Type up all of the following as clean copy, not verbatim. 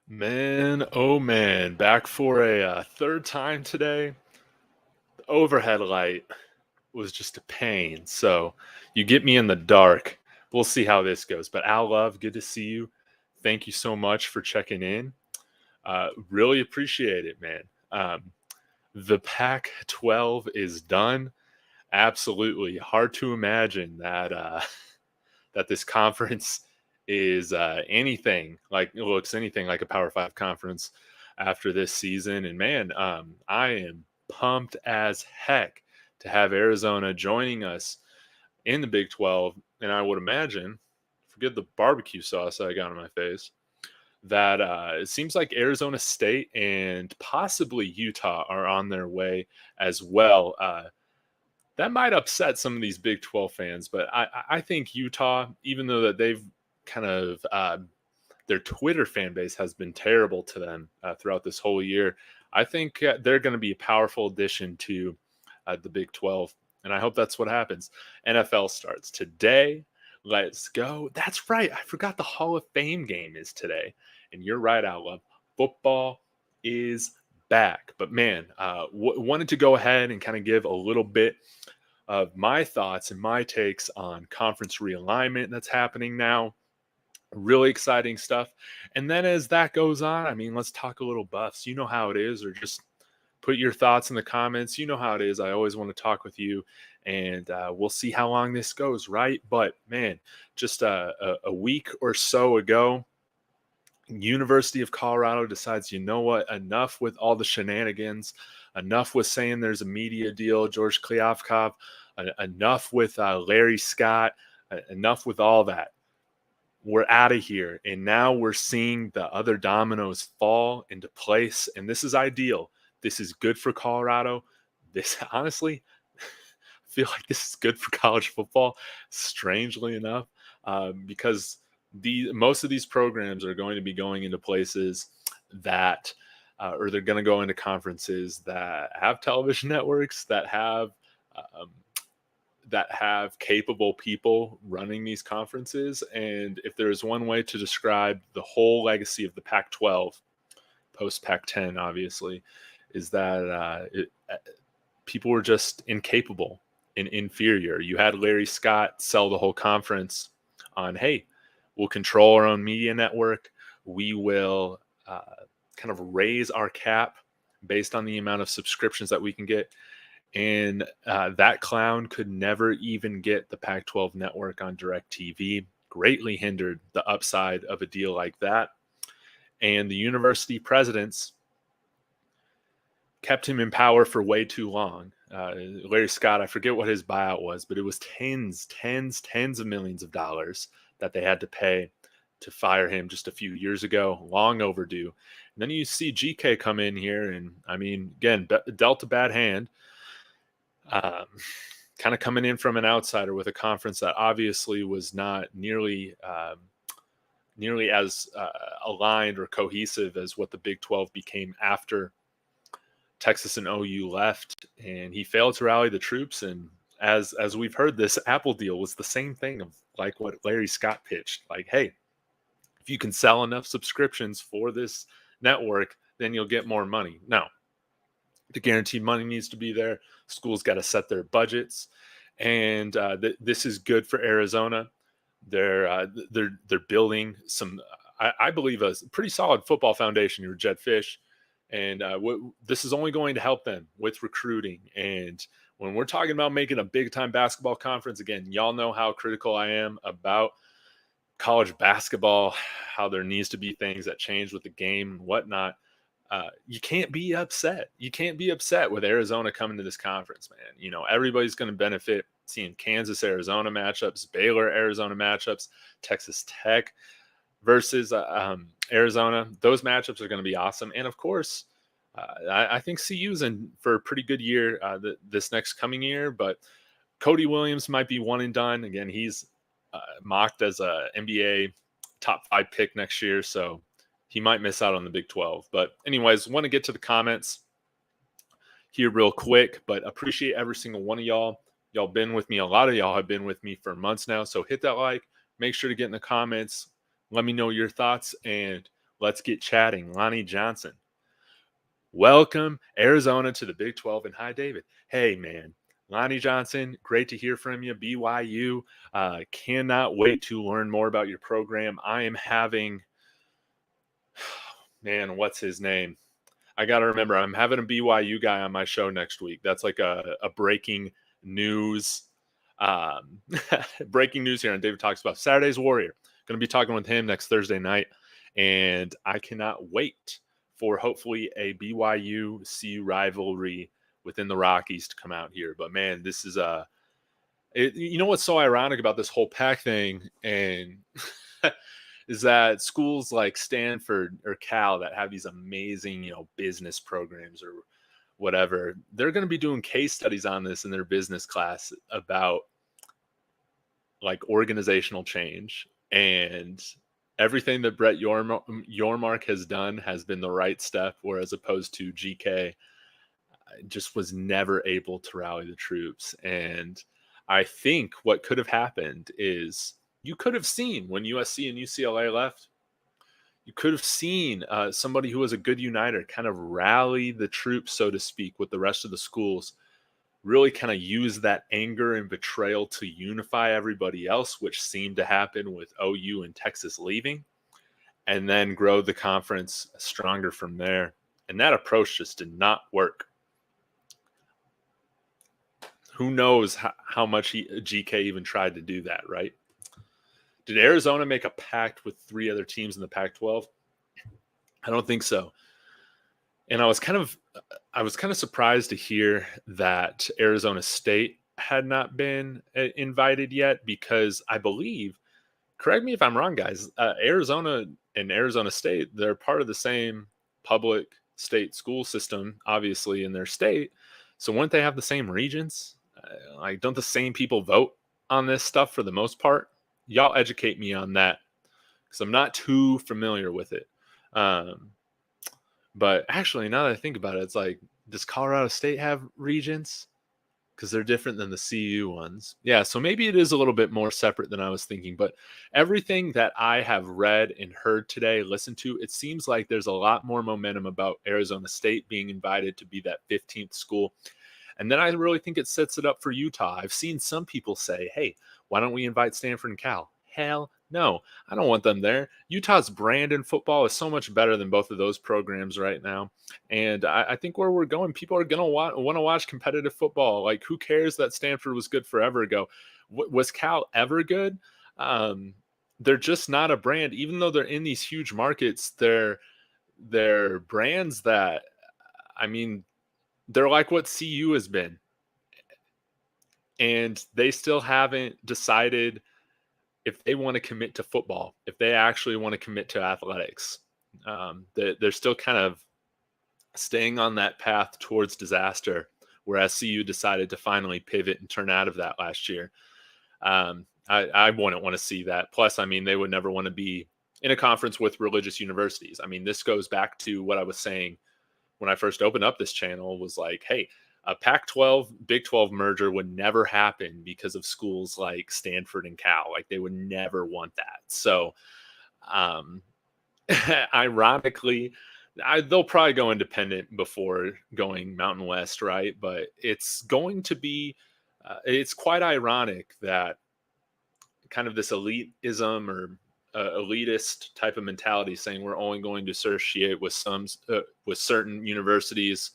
Man, oh man, back for a third time today. The overhead light was just a pain. So you get me in the dark. We'll see how this goes. But Al Love, good to see you. Thank you so much for checking in. Really appreciate it, man. The Pac 12 is done. Absolutely hard to imagine that that this conference is looks anything like a Power Five conference after this season. And man, I am pumped as heck to have Arizona joining us in the Big 12. And I would imagine, forget the barbecue sauce I got on my face, that it seems like Arizona State and possibly Utah are on their way as well. That might upset some of these Big 12 fans, but I think Utah, even though that they've kind of their Twitter fan base has been terrible to them throughout this whole year, I think they're going to be a powerful addition to the Big 12, and I hope that's what happens. NFL starts today. Let's go. That's right. I forgot the Hall of Fame game is today, and you're right, Outlaw. Football is back. But man, wanted to go ahead and kind of give a little bit of my thoughts and my takes on conference realignment that's happening now. Really exciting stuff. And then as that goes on, I mean, let's talk a little buffs. You know how it is, or just put your thoughts in the comments. You know how it is. I always want to talk with you, and we'll see how long this goes, right? But man, just a week or so ago, University of Colorado decides, you know what, enough with all the shenanigans, enough with saying there's a media deal, George Kliavkov, enough with Larry Scott, enough with all that. We're out of here. And now we're seeing the other dominoes fall into place. And this is ideal. This is good for Colorado. This, honestly, I feel like this is good for college football, strangely enough, because most of these programs are going to be going into places that, or they're going to go into conferences that have television networks, um, that have capable people running these conferences. And if there's one way to describe the whole legacy of the Pac 12, post Pac 10, obviously, is that people were just incapable and inferior. You had Larry Scott sell the whole conference on, hey, we'll control our own media network. We will kind of raise our cap based on the amount of subscriptions that we can get. And that clown could never even get the Pac 12 network on DirecTV, greatly hindered the upside of a deal like that. And the university presidents kept him in power for way too long. Larry Scott, I forget what his buyout was, but it was tens of millions of dollars that they had to pay to fire him just a few years ago, long overdue. And then you see GK come in here, and I mean, again, dealt a bad hand. Kind of coming in from an outsider with a conference that obviously was not nearly as aligned or cohesive as what the Big 12 became after Texas and OU left, and he failed to rally the troops. And as we've heard, this Apple deal was the same thing of like what Larry Scott pitched. Like, hey, if you can sell enough subscriptions for this network, then you'll get more money. No, the guaranteed money needs to be there. Schools got to set their budgets, and this is good for Arizona. They're building some, I believe, a pretty solid football foundation here, Jed Fish, and this is only going to help them with recruiting. And when we're talking about making a big time basketball conference, again, y'all know how critical I am about college basketball, how there needs to be things that change with the game and whatnot. You can't be upset. You can't be upset with Arizona coming to this conference, man. You know, everybody's going to benefit seeing Kansas, Arizona matchups, Baylor, Arizona matchups, Texas Tech versus Arizona. Those matchups are going to be awesome. And of course, I think CU's in for a pretty good year this next coming year, but Cody Williams might be one and done. Again, he's mocked as a NBA top 5 pick next year. So he might miss out on the Big 12. But anyways, want to get to the comments here real quick, but appreciate every single one of y'all. Y'all been with me. A lot of y'all have been with me for months now. So hit that like, make sure to get in the comments. Let me know your thoughts, and Let's get chatting. Lonnie Johnson. Welcome, Arizona, to the Big 12. And hi, David. Hey, man. Lonnie Johnson, great to hear from you. BYU, cannot wait to learn more about your program. I am having, man, what's his name? I got to remember, I'm having a BYU guy on my show next week. That's like a breaking news, um, breaking news here on David Talks About Saturday's Warrior. Going to be talking with him next Thursday night. And I cannot wait for hopefully a BYU CU rivalry within the Rockies to come out here. But man, this is you know what's so ironic about this whole pack thing, and is that schools like Stanford or Cal that have these amazing, business programs or whatever, they're going to be doing case studies on this in their business class about like organizational change, and everything that Brett Yormark has done has been the right step, whereas opposed to GK just was never able to rally the troops. And I think what could have happened is you could have seen when USC and UCLA left, you could have seen somebody who was a good uniter kind of rally the troops, so to speak, with the rest of the schools, really kind of use that anger and betrayal to unify everybody else, which seemed to happen with OU and Texas leaving, and then grow the conference stronger from there. And that approach just did not work. Who knows how much GK even tried to do that, right? Did Arizona make a pact with 3 other teams in the Pac-12? I don't think so. And I was kind of surprised to hear that Arizona State had not been invited yet, because I believe, correct me if I'm wrong, guys, Arizona and Arizona State, they're part of the same public state school system, obviously, in their state. So wouldn't they have the same regents? Like, don't the same people vote on this stuff for the most part? Y'all educate me on that, because I'm not too familiar with it. But actually, now that I think about it, it's like, does Colorado State have regents? Because they're different than the CU ones. Yeah, so maybe it is a little bit more separate than I was thinking. But everything that I have read and heard today, listened to, it seems like there's a lot more momentum about Arizona State being invited to be that 15th school. And then I really think it sets it up for Utah. I've seen some people say, hey, why don't we invite Stanford and Cal? Hell no, I don't want them there. Utah's brand in football is so much better than both of those programs right now. And I think where we're going, people are going to want to watch competitive football. Like, who cares that Stanford was good forever ago? Was Cal ever good? They're just not a brand. Even though they're in these huge markets, they're brands that, I mean, they're like what CU has been. And they still haven't decided if they want to commit to football, if they actually want to commit to athletics. They're still kind of staying on that path towards disaster, whereas CU decided to finally pivot and turn out of that last year. I wouldn't want to see that. Plus, I mean, they would never want to be in a conference with religious universities. I mean, this goes back to what I was saying when I first opened up this channel, was like, hey, a Pac-12, Big 12 merger would never happen because of schools like Stanford and Cal. Like, they would never want that. So, ironically, they'll probably go independent before going Mountain West, right? But it's going to be, it's quite ironic that kind of this elitism or elitist type of mentality, saying we're only going to associate with with certain universities.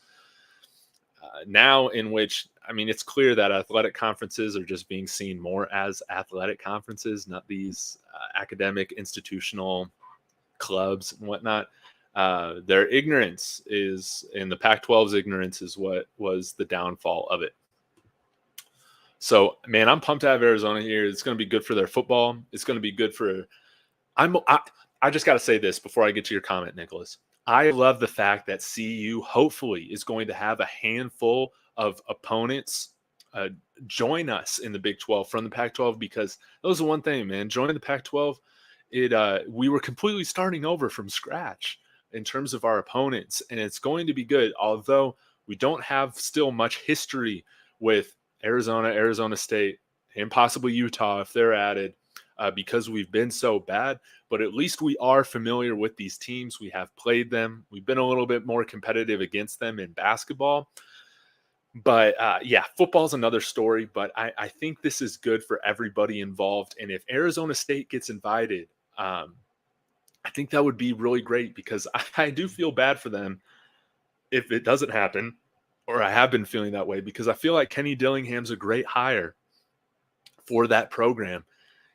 Now, in which, I mean, it's clear that athletic conferences are just being seen more as athletic conferences, not these academic institutional clubs and whatnot. Their ignorance is, in the Pac-12's ignorance, is what was the downfall of it. So, man, I'm pumped to have Arizona here. It's going to be good for their football. It's going to be good for. I just got to say this before I get to your comment, Nicholas. I love the fact that CU hopefully is going to have a handful of opponents join us in the Big 12 from the Pac-12, because that was the one thing, man. Joining the Pac-12, we were completely starting over from scratch in terms of our opponents, and it's going to be good. Although we don't have still much history with Arizona, Arizona State, and possibly Utah if they're added. because we've been so bad, but at least we are familiar with these teams. We have played them. We've been a little bit more competitive against them in basketball. But yeah, football's another story. But I think this is good for everybody involved. And if Arizona State gets invited, I think that would be really great because I do feel bad for them if it doesn't happen, or I have been feeling that way because I feel like Kenny Dillingham's a great hire for that program.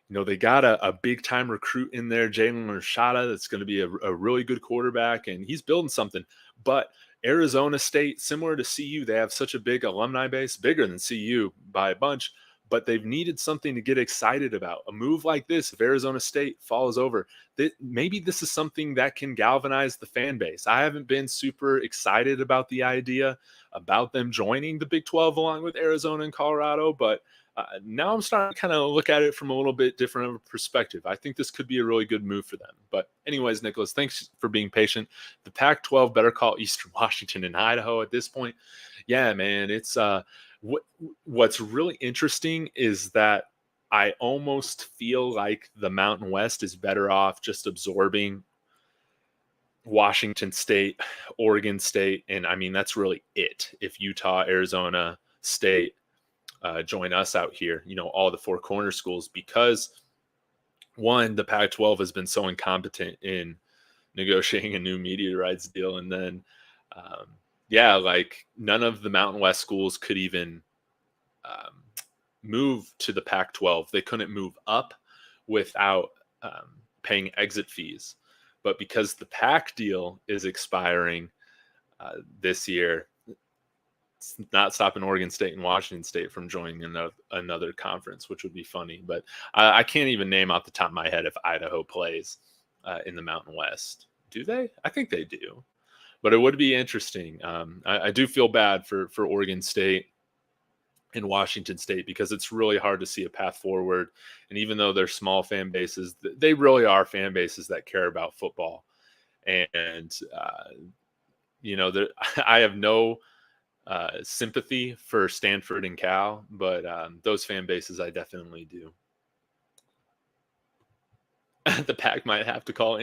You know, they got a big time recruit in there, Jalen Rashada, that's going to be a really good quarterback, and he's building something. But Arizona State, similar to CU, they have such a big alumni base, bigger than CU by a bunch, but they've needed something to get excited about. A move like this, if Arizona State falls over, maybe this is something that can galvanize the fan base. I haven't been super excited about the idea about them joining the Big 12 along with Arizona and Colorado, but now I'm starting to kind of look at it from a little bit different of a perspective. I think this could be a really good move for them. But anyways, Nicholas, thanks for being patient. The Pac-12 better call Eastern Washington and Idaho at this point. Yeah, man, it's what's really interesting is that I almost feel like the Mountain West is better off just absorbing Washington State, Oregon State, and I mean that's really it. If Utah, Arizona State join us out here, you know, all the four corner schools, because one, the Pac-12 has been so incompetent in negotiating a new media rights deal. And then, yeah, like none of the Mountain West schools could even move to the Pac-12. They couldn't move up without paying exit fees. But because the Pac deal is expiring this year, it's not stopping Oregon State and Washington State from joining another conference, which would be funny. But I can't even name off the top of my head if Idaho plays in the Mountain West. Do they? I think they do. But it would be interesting. I do feel bad for Oregon State and Washington State because it's really hard to see a path forward. And even though they're small fan bases, they really are fan bases that care about football. And, you know, I have no sympathy for Stanford and Cal, but those fan bases I definitely do. The Pac might have to call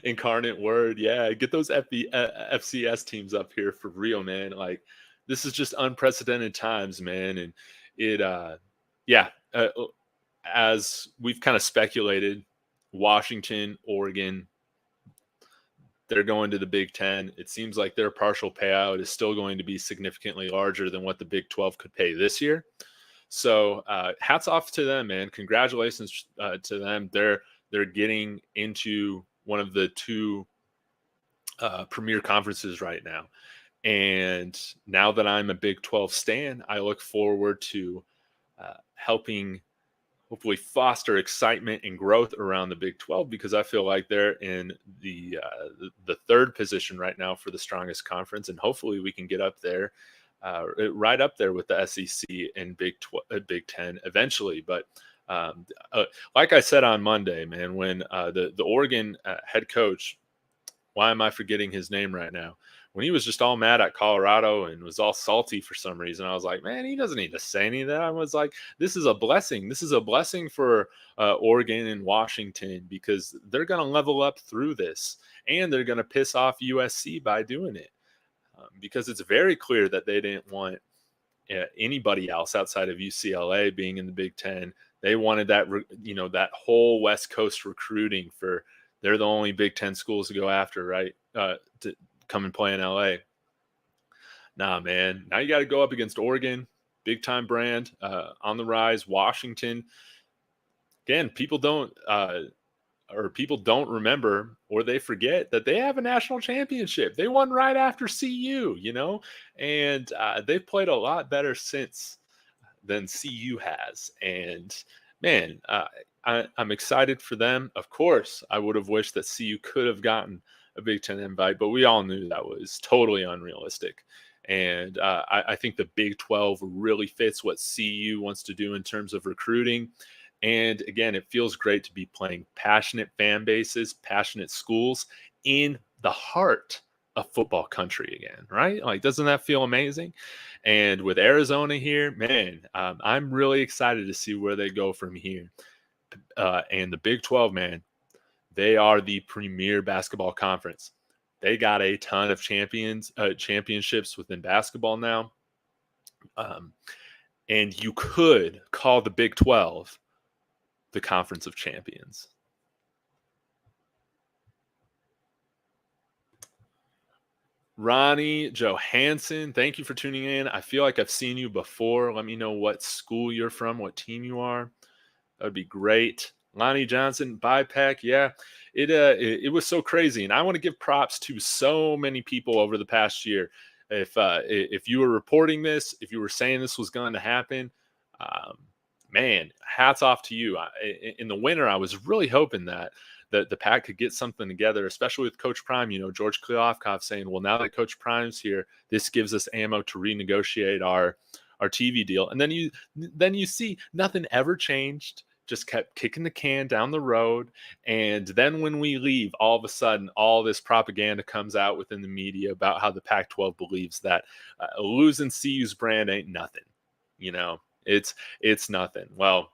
Incarnate Word. Yeah, get those FCS teams up here for real, man. Like this is just unprecedented times, man. And it, yeah, as we've kind of speculated, Washington, Oregon, they're going to the Big Ten. It seems like their partial payout is still going to be significantly larger than what the Big 12 could pay this year. So hats off to them, man. Congratulations to them. They're getting into one of the two premier conferences right now. And now that I'm a Big 12 stan, I look forward to helping hopefully foster excitement and growth around the Big 12 because I feel like they're in the third position right now for the strongest conference, and hopefully we can get up there, right up there with the SEC and Big 10 eventually. But like I said on Monday, man, when the Oregon head coach, why am I forgetting his name right now? When he was just all mad at Colorado and was all salty for some reason, I was like, man, he doesn't need to say any of that. I was like, this is a blessing. This is a blessing for Oregon and Washington because they're going to level up through this and they're going to piss off USC by doing it because it's very clear that they didn't want anybody else outside of UCLA being in the Big Ten. They wanted that, you know, that whole West Coast recruiting for. They're the only Big Ten schools to go after, right? To come and play in LA. Nah, man. Now you got to go up against Oregon, big time brand, on the rise. Washington. Again, people don't remember or they forget that they have a national championship. They won right after CU, you know, and they've played a lot better since than CU has. And man, I'm excited for them. Of course, I would have wished that CU could have gotten a Big Ten invite, but we all knew that was totally unrealistic. And I think the Big 12 really fits what CU wants to do in terms of recruiting. And again, it feels great to be playing passionate fan bases, passionate schools in the heart of football country again, right? Like, doesn't that feel amazing? And with Arizona here, man, I'm really excited to see where they go from here. And the Big 12, man, they are the premier basketball conference. They got a ton of championships within basketball now. Um, and you could call the Big 12 the Conference of Champions. Ronnie Johansson, thank you for tuning in. I feel like I've seen you before. Let me know what school you're from, what team you are. That would be great. Lonnie Johnson, BiPAC, yeah, it was so crazy, and I want to give props to so many people over the past year. If you were reporting this, if you were saying this was going to happen, um, man, hats off to you. In the winter, I was really hoping that the pack could get something together, especially with Coach Prime. You know, George Kliavkoff saying, "Well, now that Coach Prime's here, this gives us ammo to renegotiate our TV deal." And then you see nothing ever changed, just kept kicking the can down the road. And then when we leave, all of a sudden, all this propaganda comes out within the media about how the Pac 12 believes that losing CU's brand ain't nothing. You know, it's nothing. Well,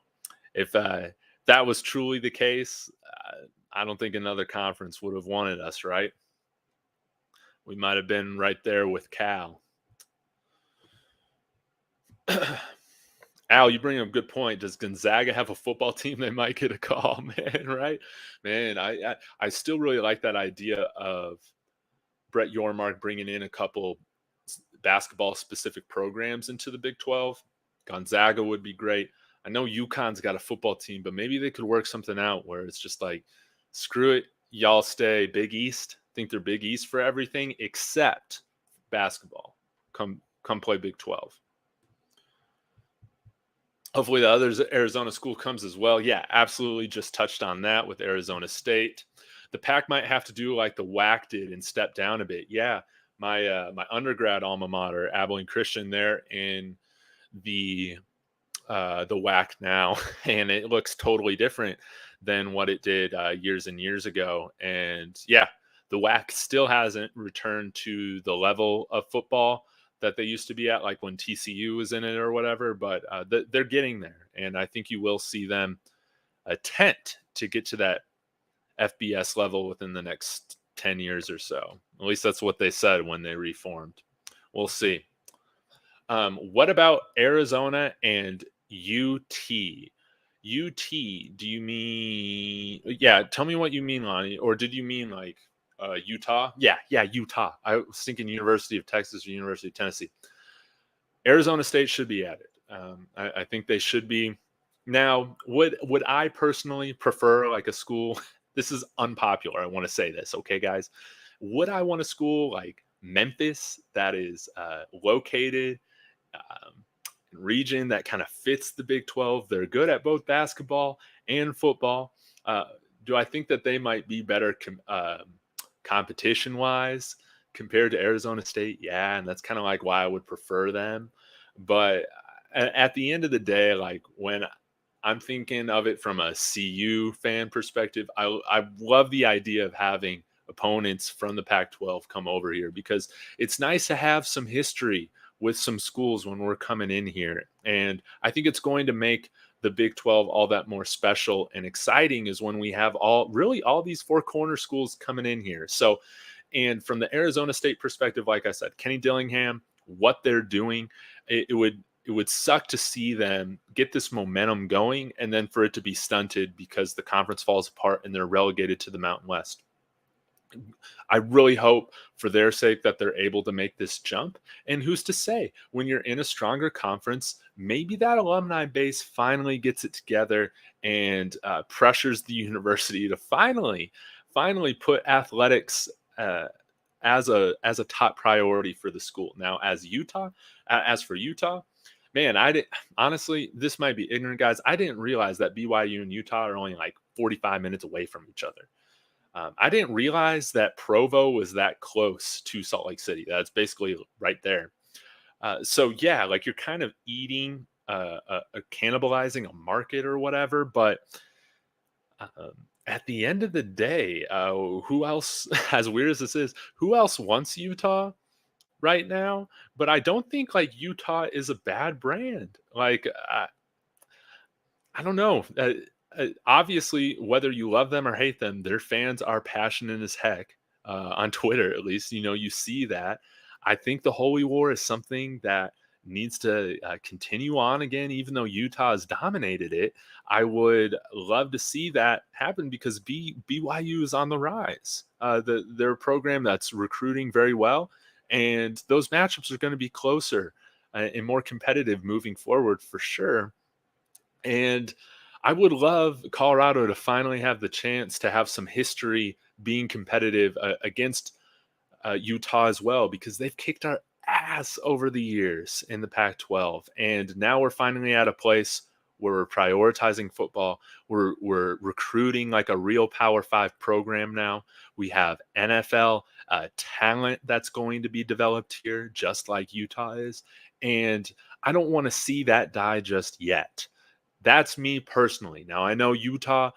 if that was truly the case, I don't think another conference would have wanted us, right? We might have been right there with Cal. Al, you bring up a good point. Does Gonzaga have a football team? They might get a call, man. Right, man. I still really like that idea of Brett Yormark bringing in a couple basketball specific programs into the Big 12. Gonzaga would be great. I know UConn's got a football team, but maybe they could work something out where it's just like, screw it, y'all stay Big East. Think they're Big East for everything except basketball. Come play Big 12. Hopefully the other Arizona school comes as well. Yeah, absolutely. Just touched on that with Arizona State. The Pac might have to do like the WAC did and step down a bit. Yeah, my undergrad alma mater, Abilene Christian, there in the WAC now, and it looks totally different than what it did years and years ago. And yeah, the WAC still hasn't returned to the level of football that they used to be at, like when TCU was in it or whatever, but they're getting there. And I think you will see them attempt to get to that FBS level within the next 10 years or so. At least that's what they said when they reformed. We'll see. What about Arizona and UT? UT, do you mean? Yeah, tell me what you mean, Lonnie. Or did you mean like Utah? Yeah, Utah. I was thinking University of Texas or University of Tennessee. Arizona State should be added. I think they should be. Now, would I personally prefer like a school? This is unpopular. I want to say this, okay, guys. Would I want a school like Memphis that is located region that kind of fits the Big 12? They're good at both basketball and football. Do I think that they might be better competition wise compared to Arizona State? Yeah, and that's kind of like why I would prefer them. But at the end of the day, like when I'm thinking of it from a CU fan perspective, I love the idea of having opponents from the Pac-12 come over here because it's nice to have some history with some schools when we're coming in here. And I think it's going to make the Big 12 all that more special and exciting is when we have all these four corner schools coming in here. So, and from the Arizona State perspective, like I said, Kenny Dillingham, what they're doing, it would suck to see them get this momentum going and then for it to be stunted because the conference falls apart and they're relegated to the Mountain West. I really hope for their sake that they're able to make this jump. And who's to say when you're in a stronger conference, maybe that alumni base finally gets it together and pressures the university to finally put athletics as a top priority for the school. Now, as for Utah, man, honestly, this might be ignorant, guys. I didn't realize that BYU and Utah are only like 45 minutes away from each other. I didn't realize that Provo was that close to Salt Lake City. That's basically right there. So yeah, like you're kind of eating, cannibalizing a market or whatever. But at the end of the day, who else, as weird as this is, who else wants Utah right now? But I don't think like Utah is a bad brand. Like, I don't know. obviously, whether you love them or hate them, their fans are passionate as heck. On Twitter, at least, you see that. I think the Holy War is something that needs to continue on again, even though Utah has dominated it. I would love to see that happen because BYU is on the rise. They're a program that's recruiting very well, and those matchups are going to be closer and more competitive moving forward for sure. And I would love Colorado to finally have the chance to have some history being competitive against Utah as well, because they've kicked our ass over the years in the Pac 12. And now we're finally at a place where we're prioritizing football. We're recruiting like a real Power Five program now. We have NFL talent that's going to be developed here, just like Utah is. And I don't want to see that die just yet. That's me personally. Now, I know Utah,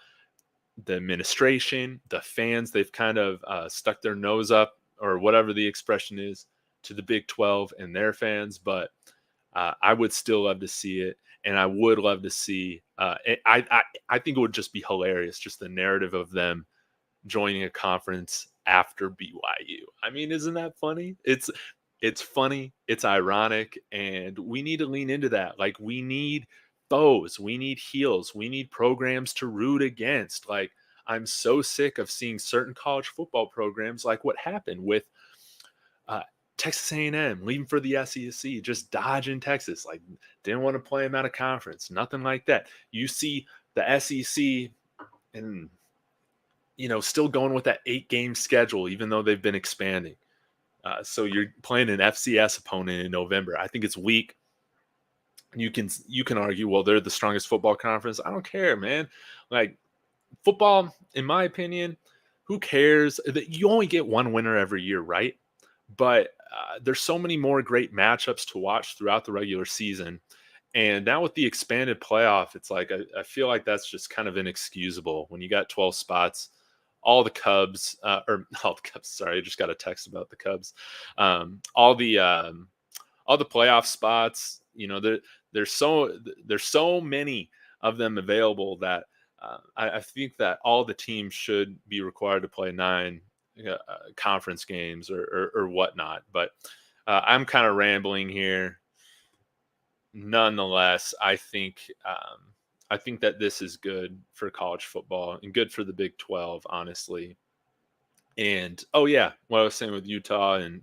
the administration, the fans, they've kind of stuck their nose up, or whatever the expression is, to the Big 12 and their fans, but I would still love to see it. And I would love to see, I think it would just be hilarious, just the narrative of them joining a conference after BYU. I mean, isn't that funny? It's funny, it's ironic, and we need to lean into that. Like, we need foes, we need heels, we need programs to root against. Like, I'm so sick of seeing certain college football programs like what happened with uh, Texas A&M leaving for the SEC, just dodging Texas, like didn't want to play them out of conference, nothing like that. You see the SEC and still going with that 8-game schedule, even though they've been expanding. So you're playing an FCS opponent in November. I think it's weak. You can argue, well, they're the strongest football conference. I don't care, man. Like, football, in my opinion, who cares? That you only get one winner every year, right? But there's so many more great matchups to watch throughout the regular season. And now with the expanded playoff, it's like I feel like that's just kind of inexcusable when you got 12 spots. All the Cubs, or all the Cubs. Sorry, I just got a text about the Cubs. All the playoff spots. There's so many of them available that I think that all the teams should be required to play 9 conference games or whatnot. But I'm kind of rambling here. Nonetheless, I think that this is good for college football and good for the Big 12, honestly. And oh yeah, what I was saying with Utah, and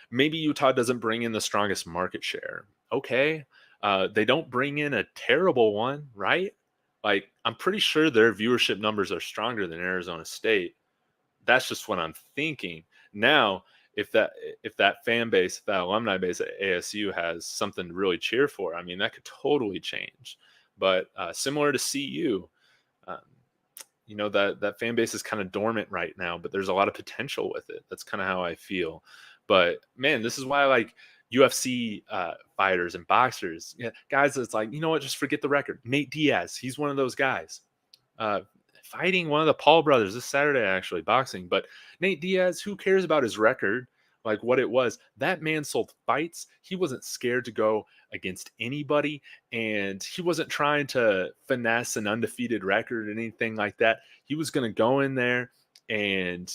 maybe Utah doesn't bring in the strongest market share. Okay, they don't bring in a terrible one, right? Like, I'm pretty sure their viewership numbers are stronger than Arizona State. That's just what I'm thinking. Now, if that fan base, if that alumni base at ASU has something to really cheer for, I mean, that could totally change. But similar to CU, um, that fan base is kind of dormant right now, but there's a lot of potential with it. That's kind of how I feel. But man, this is why I like UFC fighters and boxers, guys. That's like, just forget the record. Nate Diaz, he's one of those guys. Uh, Fighting one of the Paul brothers this Saturday, actually, boxing. But Nate Diaz, who cares about his record? Like, what it was. That man sold fights. He wasn't scared to go against anybody, and he wasn't trying to finesse an undefeated record or anything like that. He was going to go in there and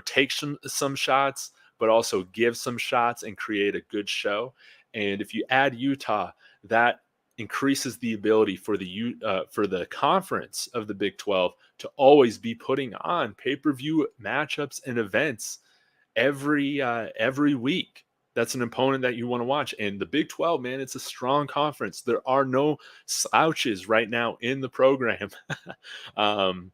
take some shots, but also give some shots and create a good show. And if you add Utah, that increases the ability for the conference of the Big 12 to always be putting on pay-per-view matchups and events every week. That's an opponent that you want to watch. And the Big 12, man, it's a strong conference. There are no slouches right now in the program. um,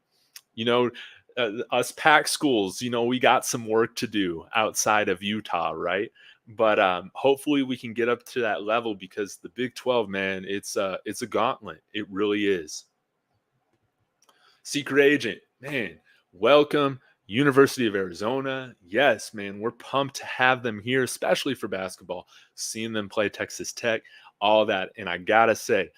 us Pac schools, we got some work to do outside of Utah, right? But hopefully we can get up to that level, because the Big 12, man, it's a gauntlet. It really is. Secret agent, man, welcome. University of Arizona. Yes, man, we're pumped to have them here, especially for basketball. Seeing them play Texas Tech, all that. And I got to say,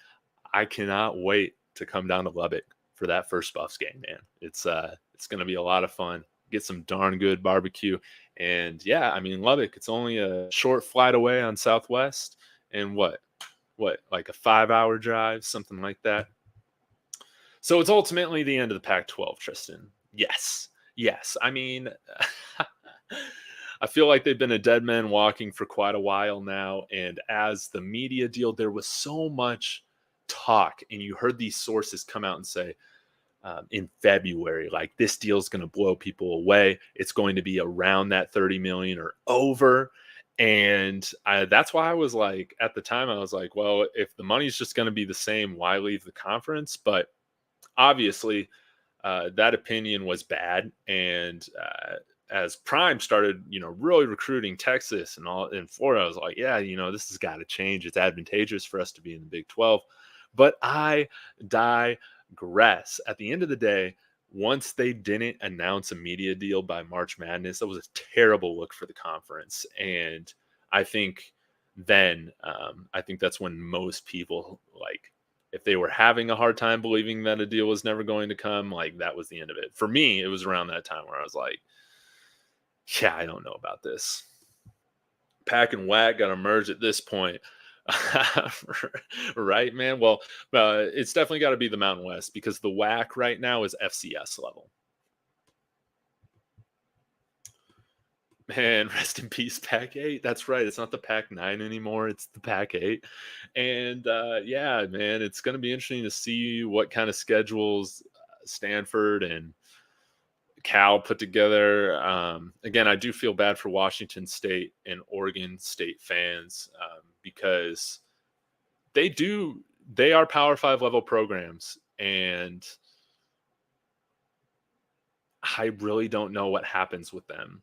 I cannot wait to come down to Lubbock for that first Buffs game, man. It's going to be a lot of fun. Get some darn good barbecue. And yeah, I mean, Lubbock, it's only a short flight away on Southwest, and what, like a 5-hour drive, something like that. So it's ultimately the end of the Pac-12, Tristan. Yes. Yes. I mean, I feel like they've been a dead man walking for quite a while now. And as the media deal, there was so much talk, and you heard these sources come out and say, in February, like this deal is going to blow people away. It's going to be around that 30 million or over. And that's why I was like, at the time, I was like, well, if the money's just going to be the same, why leave the conference? But obviously, that opinion was bad. And as Prime started, really recruiting Texas and all in Florida, I was like, yeah, this has got to change. It's advantageous for us to be in the Big 12. But I digress. At the end of the day, once they didn't announce a media deal by March Madness, that was a terrible look for the conference. And I think I think that's when most people, like, if they were having a hard time believing that a deal was never going to come, like that was the end of it. For me, it was around that time where I was like, yeah, I don't know about this. Pack and Whack got to merge at this point. Right, man? Well, it's definitely got to be the Mountain West because the Whack right now is FCS level. Man, rest in peace, Pack 8. That's right. It's not the Pack 9 anymore. It's the Pack 8. And yeah, man, it's going to be interesting to see what kind of schedules Stanford and Cal put together. Again, I do feel bad for Washington State and Oregon State fans because they are Power 5 level programs. And I really don't know what happens with them.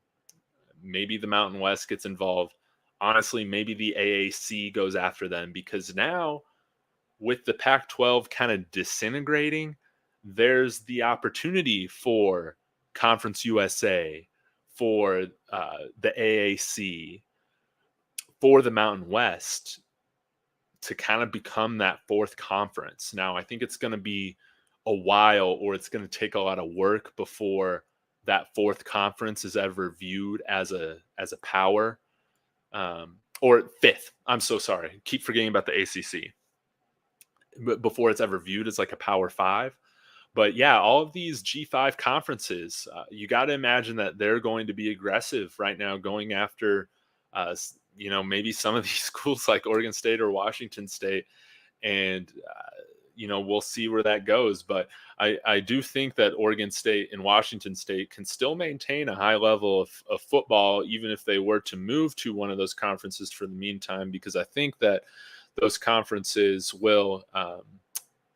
Maybe the Mountain West gets involved. Honestly, maybe the AAC goes after them because now with the Pac-12 kind of disintegrating, there's the opportunity for Conference USA, for the AAC, for the Mountain West to kind of become that fourth conference. Now, I think it's going to be a while, or it's going to take a lot of work before that fourth conference is ever viewed as a power, or fifth. I'm so sorry. Keep forgetting about the ACC. But before it's ever viewed as like a Power 5. But yeah, all of these G5 conferences, you got to imagine that they're going to be aggressive right now, going after, maybe some of these schools like Oregon State or Washington State. And, we'll see where that goes. But I do think that Oregon State and Washington State can still maintain a high level of football, even if they were to move to one of those conferences for the meantime, because I think that those conferences will,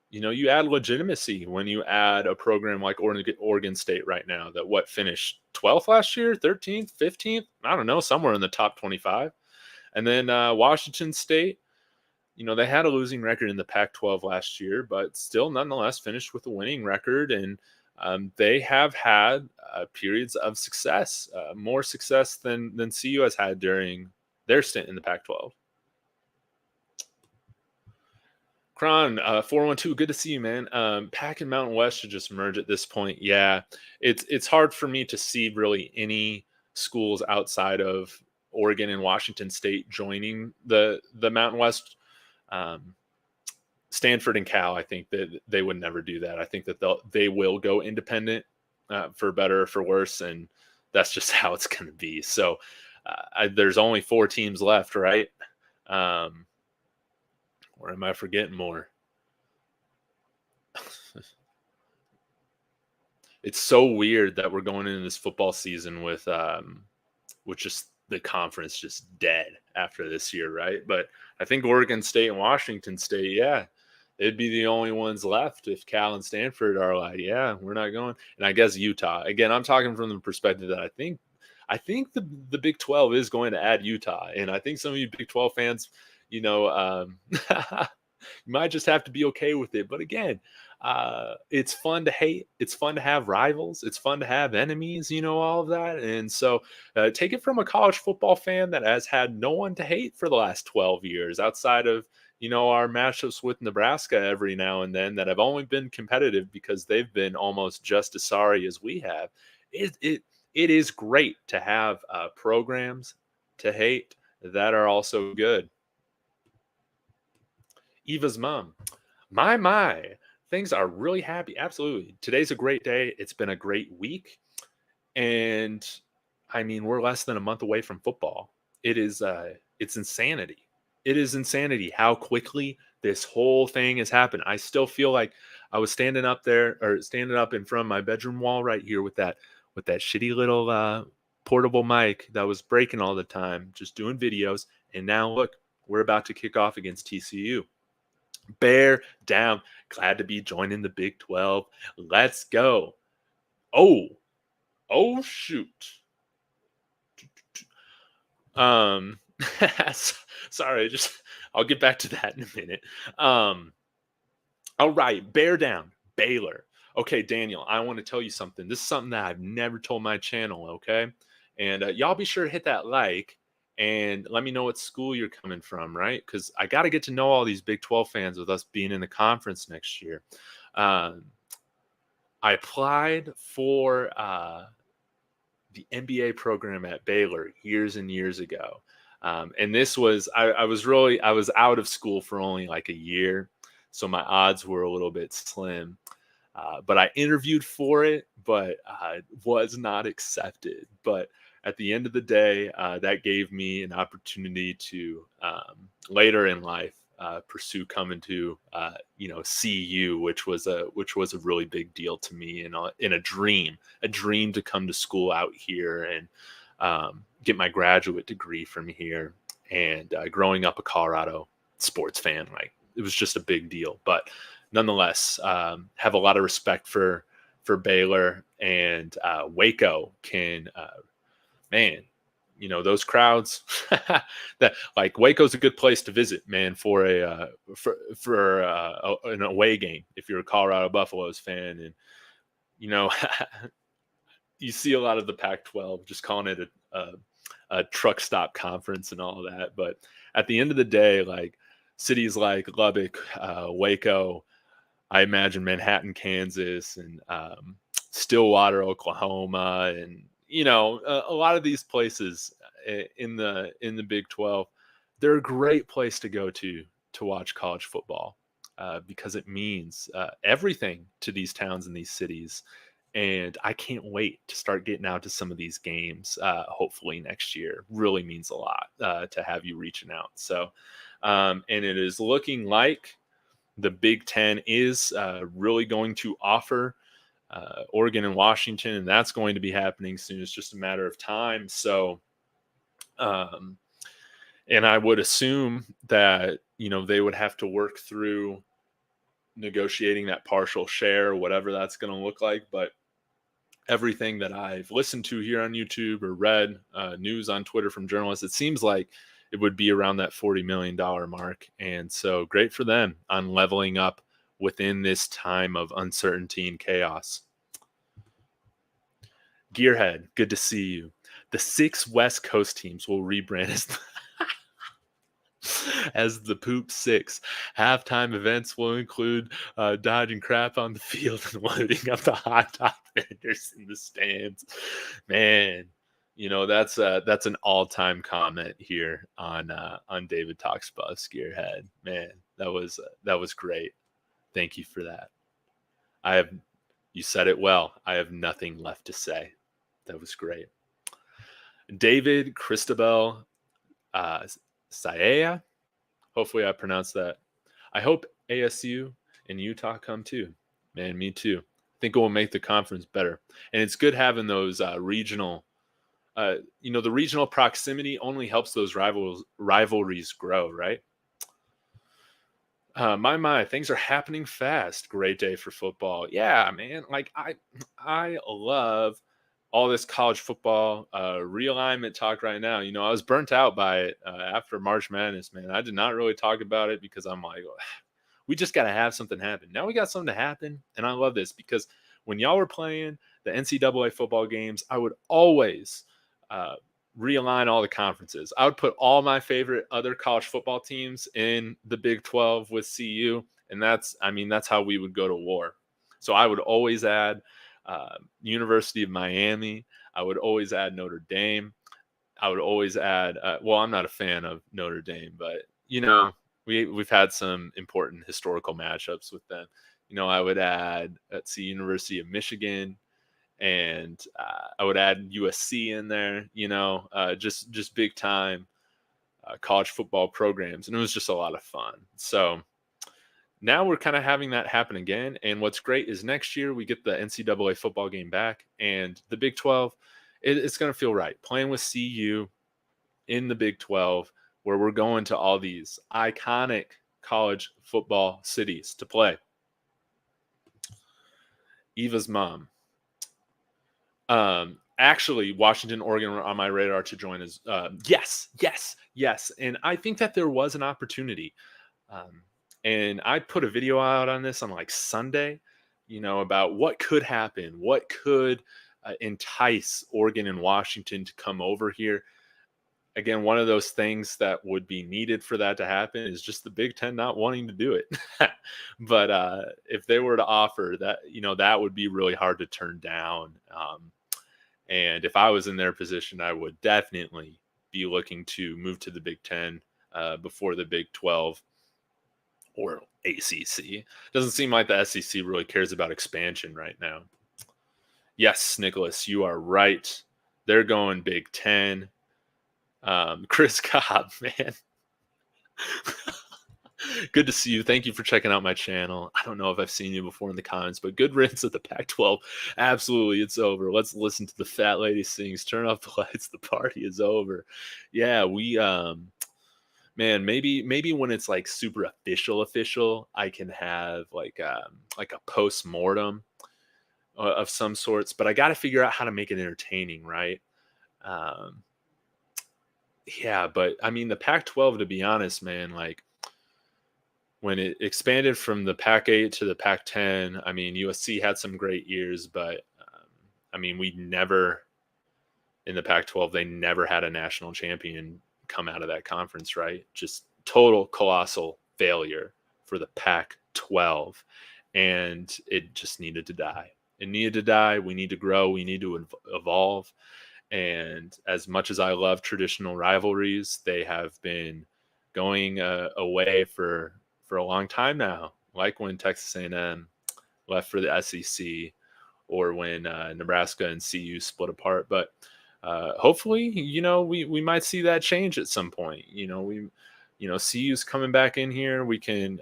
you add legitimacy when you add a program like Oregon State right now that finished 12th last year, 13th, 15th, I don't know, somewhere in the top 25. And then Washington State, they had a losing record in the Pac-12 last year, but still nonetheless finished with a winning record. And they have had periods of success, more success than CU has had during their stint in the Pac-12. Kron, 412, good to see you, man. Pac and Mountain West should just merge at this point. Yeah, it's hard for me to see really any schools outside of Oregon and Washington State joining the Mountain West. Stanford and Cal, I think that they would never do that. I think that they will go independent, for better or for worse, and that's just how it's going to be. So there's only 4 teams left, right? Or am I forgetting more? It's so weird that we're going into this football season with just the conference just dead after this year, right? But I think Oregon State and Washington State, yeah, they'd be the only ones left if Cal and Stanford are like, yeah, we're not going. And I guess Utah. Again, I'm talking from the perspective that I think the Big 12 is going to add Utah, and I think some of you Big 12 fans, you might just have to be okay with it. But again, it's fun to hate. It's fun to have rivals. It's fun to have enemies, all of that. And so take it from a college football fan that has had no one to hate for the last 12 years outside of, our matchups with Nebraska every now and then that have only been competitive because they've been almost just as sorry as we have. It is great to have programs to hate that are also good. Eva's mom. My, Things are really happy. Absolutely. Today's a great day. It's been a great week. And I mean, we're less than a month away from football. It's insanity. It is insanity how quickly this whole thing has happened. I still feel like I was standing up there or standing up in front of my bedroom wall right here with that shitty little portable mic that was breaking all the time, just doing videos. And now look, we're about to kick off against TCU. Bear down. Glad to be joining the Big 12. Let's go. Oh, oh shoot. Um sorry, just I'll get back to that in a minute. Um all right, bear down. Baylor. Okay, Daniel, I want to tell you something. This is something that I've never told my channel, okay? And y'all be sure to hit that like and let me know what school you're coming from, right? Cuz I got to get to know all these Big 12 fans with us being in the conference next year. Um I applied for the MBA program at Baylor years and years ago. And this was, I was out of school for only like a year. So my odds were a little bit slim. But I interviewed for it, but was not accepted. But at the end of the day, that gave me an opportunity to later in life pursue coming to CU, which was a really big deal to me, and in a dream to come to school out here and get my graduate degree from here. And growing up a Colorado sports fan, like it was just a big deal. But nonetheless, have a lot of respect for Baylor and Waco. Can man, those crowds that like Waco's a good place to visit, man, for an away game if you're a Colorado Buffaloes fan. And you know, you see a lot of the Pac-12 just calling it a truck stop conference and all of that. But at the end of the day, like cities like Lubbock, Waco, I imagine Manhattan, Kansas, and Stillwater, Oklahoma, and a lot of these places in the Big 12, they're a great place to go to watch college football because it means everything to these towns and these cities. And I can't wait to start getting out to some of these games. Hopefully next year really means a lot to have you reaching out. So, and it is looking like the Big Ten is really going to offer Oregon and Washington, and that's going to be happening soon. It's just a matter of time. So, um, and I would assume that they would have to work through negotiating that partial share, whatever that's going to look like. But everything that I've listened to here on YouTube or read news on Twitter from journalists, it seems like it would be around that $40 million mark. And so great for them on leveling up within this time of uncertainty and chaos. Gearhead, good to see you. The 6 West Coast teams will rebrand as the Poop Six. Halftime events will include dodging crap on the field and loading up the hot dog vendors in the stands. Man, that's an all-time comment here on David Talks Buffs Gearhead. Man, that was great. Thank you for that. You said it well. I have nothing left to say. That was great. David Christabel Saea. Hopefully I pronounced that. I hope ASU and Utah come too. Man, me too. I think it will make the conference better. And it's good having those regional, the regional proximity only helps those rivalries grow, right? My, things are happening fast. Great day for football. Yeah, man. Like I love all this college football realignment talk right now. I was burnt out by it after March Madness, man. I did not really talk about it because I'm like, we just got to have something happen. Now we got something to happen. And I love this because when y'all were playing the NCAA football games, I would always realign all the conferences. I would put all my favorite other college football teams in the Big 12 with CU. And that's how we would go to war. So I would always add University of Miami. I would always add Notre Dame. I would always add, I'm not a fan of Notre Dame, but we've had some important historical matchups with them. I would add, let's see, University of Michigan, and I would add USC in there. Just big time college football programs, and it was just a lot of fun. So now we're kind of having that happen again. And what's great is next year we get the NCAA football game back, and the Big 12. It's going to feel right playing with CU in the Big 12, where we're going to all these iconic college football cities to play. Eva's mom. Actually, Washington, Oregon were on my radar to join as yes. And I think that there was an opportunity. And I put a video out on this on like Sunday, about what could happen, what could entice Oregon and Washington to come over here. Again, one of those things that would be needed for that to happen is just the Big Ten not wanting to do it. But if they were to offer that, that would be really hard to turn down. And if I was in their position, I would definitely be looking to move to the Big Ten before the Big 12 or ACC. Doesn't seem like the SEC really cares about expansion right now. Yes, Nicholas, you are right. They're going Big Ten. Chris Cobb, man. Good to see you. Thank you for checking out my channel. I don't know if I've seen you before in the comments, but good riddance at the Pac-12. Absolutely, it's over. Let's listen to the fat lady sings. Turn off the lights. The party is over. Yeah, we man, maybe when it's like super official, I can have like a post-mortem of some sorts, but I got to figure out how to make it entertaining, right? Yeah, but I mean the Pac-12, to be honest, man, like when it expanded from the Pac-8 to the Pac-10, I mean USC had some great years, but I mean we never in the Pac-12 they never had a national champion come out of that conference, right? Just total colossal failure for the Pac-12, and it just needed to die. It needed to die. We need to grow. We need to evolve. And as much as I love traditional rivalries, they have been going away for a long time now, like when Texas A&M left for the SEC, or when Nebraska and CU split apart. But hopefully, we might see that change at some point. CU's coming back in here. We can,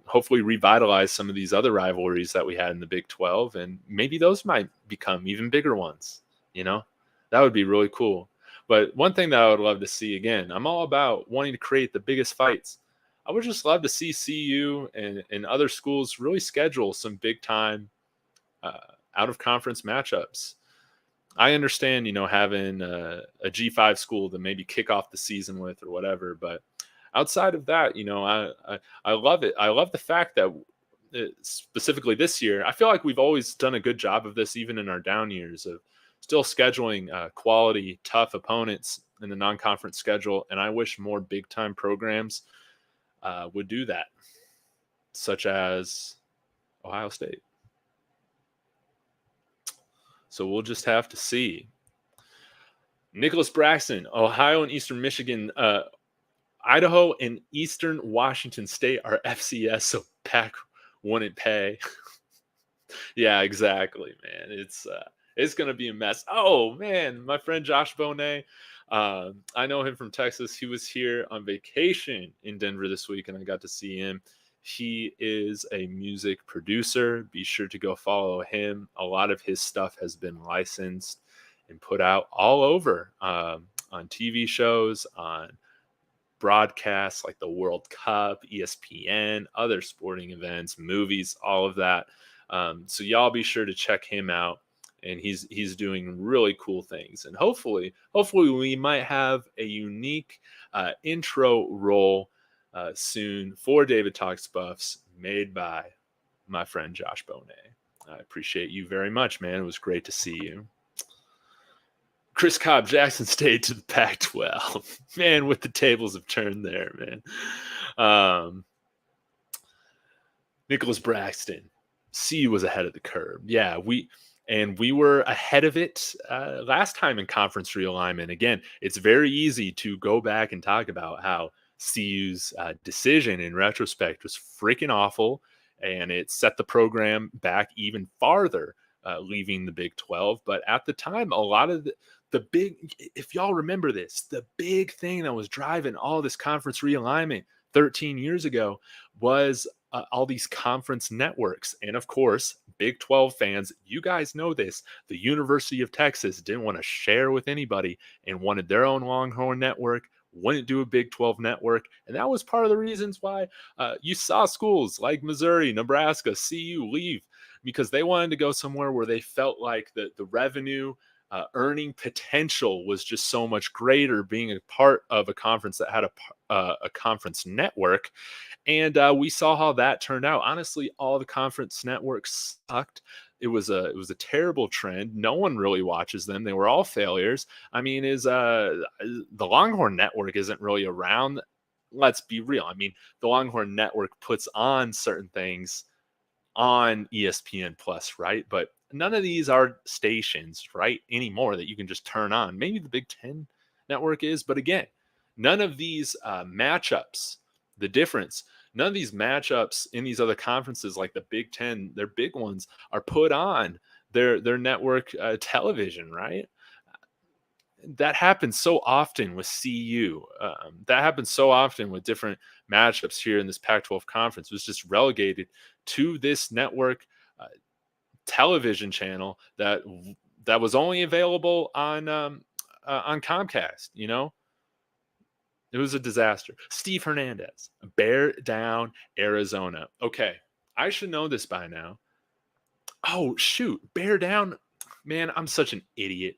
hopefully revitalize some of these other rivalries that we had in the Big 12, and maybe those might become even bigger ones. That would be really cool. But one thing that I would love to see, again, I'm all about wanting to create the biggest fights. I would just love to see CU and other schools really schedule some big time out of conference matchups. I understand, having a G5 school to maybe kick off the season with or whatever, but outside of that, I love it. I love the fact that specifically this year, I feel like we've always done a good job of this, even in our down years, of still scheduling quality, tough opponents in the non-conference schedule. And I wish more big-time programs would do that, such as Ohio State. So we'll just have to see. Nicholas Braxton, Ohio and Eastern Michigan, Idaho and Eastern Washington State are FCS, so Pac wouldn't pay. Yeah, exactly, man. It's going to be a mess. Oh, man, my friend Josh Bonet, I know him from Texas. He was here on vacation in Denver this week, and I got to see him. He is a music producer. Be sure to go follow him. A lot of his stuff has been licensed and put out all over on TV shows, on broadcasts like the World Cup, ESPN, other sporting events, movies, all of that. So y'all be sure to check him out. And he's doing really cool things. And hopefully we might have a unique intro role soon for David Talks Buffs, made by my friend Josh Bonet. I appreciate you very much, man. It was great to see you. Chris Cobb, Jackson State to the Pac-12. Man, with the tables have turned there, man. Nicholas Braxton, CU was ahead of the curve. Yeah, we were ahead of it last time in conference realignment. Again, it's very easy to go back and talk about how CU's decision in retrospect was freaking awful, and it set the program back even farther, leaving the Big 12. But at the time, a lot of the big, if y'all remember this, the big thing that was driving all this conference realignment 13 years ago was all these conference networks. And of course, Big 12 fans, you guys know this. The University of Texas didn't want to share with anybody and wanted their own Longhorn network, wouldn't do a Big 12 network. And that was part of the reasons why you saw schools like Missouri, Nebraska, CU leave, because they wanted to go somewhere where they felt like the revenue earning potential was just so much greater being a part of a conference that had a conference network. And we saw how that turned out. Honestly, all the conference networks sucked. It was a terrible trend. No one really watches them. They were all failures. I mean, is the Longhorn Network isn't really around. Let's be real. I mean, the Longhorn Network puts on certain things on ESPN Plus, right? But none of these are stations, right, anymore that you can just turn on. Maybe the Big Ten network is, but again, none of these matchups, the difference, none of these matchups in these other conferences like the Big Ten, their big ones, are put on their network television, right? That happens so often with CU. That happens so often with different matchups here in this Pac-12 conference. It was just relegated to this network television channel that was only available on Comcast. You know, it was a disaster. Steve Hernandez, Bear Down, Arizona. Okay, I should know this by now. Oh shoot, Bear Down. Man, I'm such an idiot.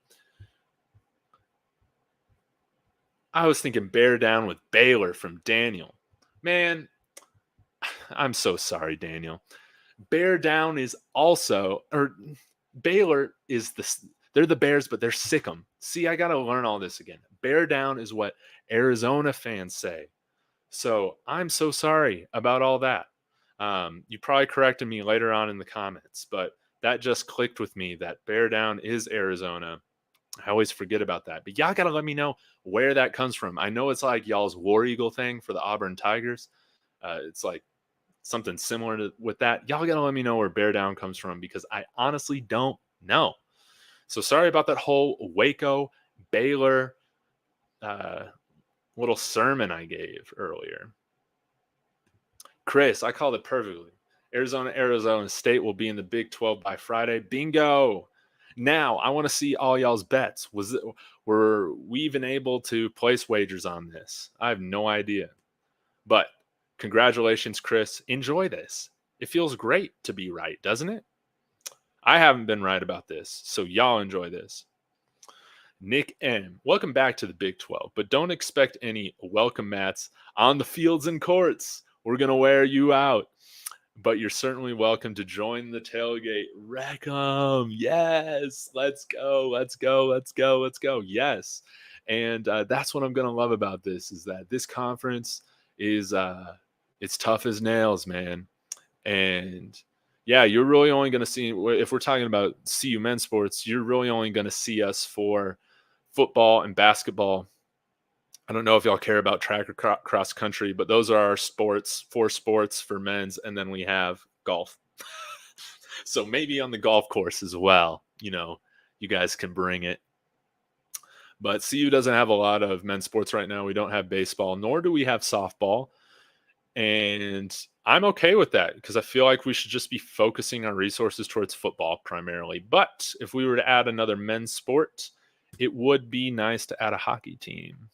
I was thinking Bear Down with Baylor from Daniel. Man, I'm so sorry, Daniel. Bear Down is also, or Baylor is they're the Bears, but they're Sick'em. See, I got to learn all this again. Bear Down is what Arizona fans say. So I'm so sorry about all that. You probably corrected me later on in the comments, but that just clicked with me that Bear Down is Arizona. I always forget about that. But y'all got to let me know where that comes from. I know it's like y'all's War Eagle thing for the Auburn Tigers. It's like something similar to with that. Y'all got to let me know where Bear Down comes from because I honestly don't know. So sorry about that whole Waco Baylor little sermon I gave earlier. Chris, I called it perfectly. Arizona State will be in the Big 12 by Friday. Bingo. Now, I want to see all y'all's bets. Were we even able to place wagers on this? I have no idea. But congratulations, Chris. Enjoy this. It feels great to be right, doesn't it? I haven't been right about this, so y'all enjoy this. Nick M. Welcome back to the Big 12, but don't expect any welcome mats on the fields and courts. We're going to wear you out. But you're certainly welcome to join the tailgate. Wreck 'em. Yes. Let's go. Let's go. Let's go. Let's go. Yes. And that's what I'm going to love about this is that this conference is it's tough as nails, man. And yeah, you're really only going to see, if we're talking about CU men's sports, you're really only going to see us for football and basketball. I don't know if y'all care about track or cross country, but those are our sports, 4 sports for men's. And then we have golf. So maybe on the golf course as well, you guys can bring it. But CU doesn't have a lot of men's sports right now. We don't have baseball, nor do we have softball. And I'm okay with that because I feel like we should just be focusing our resources towards football primarily. But if we were to add another men's sport, it would be nice to add a hockey team.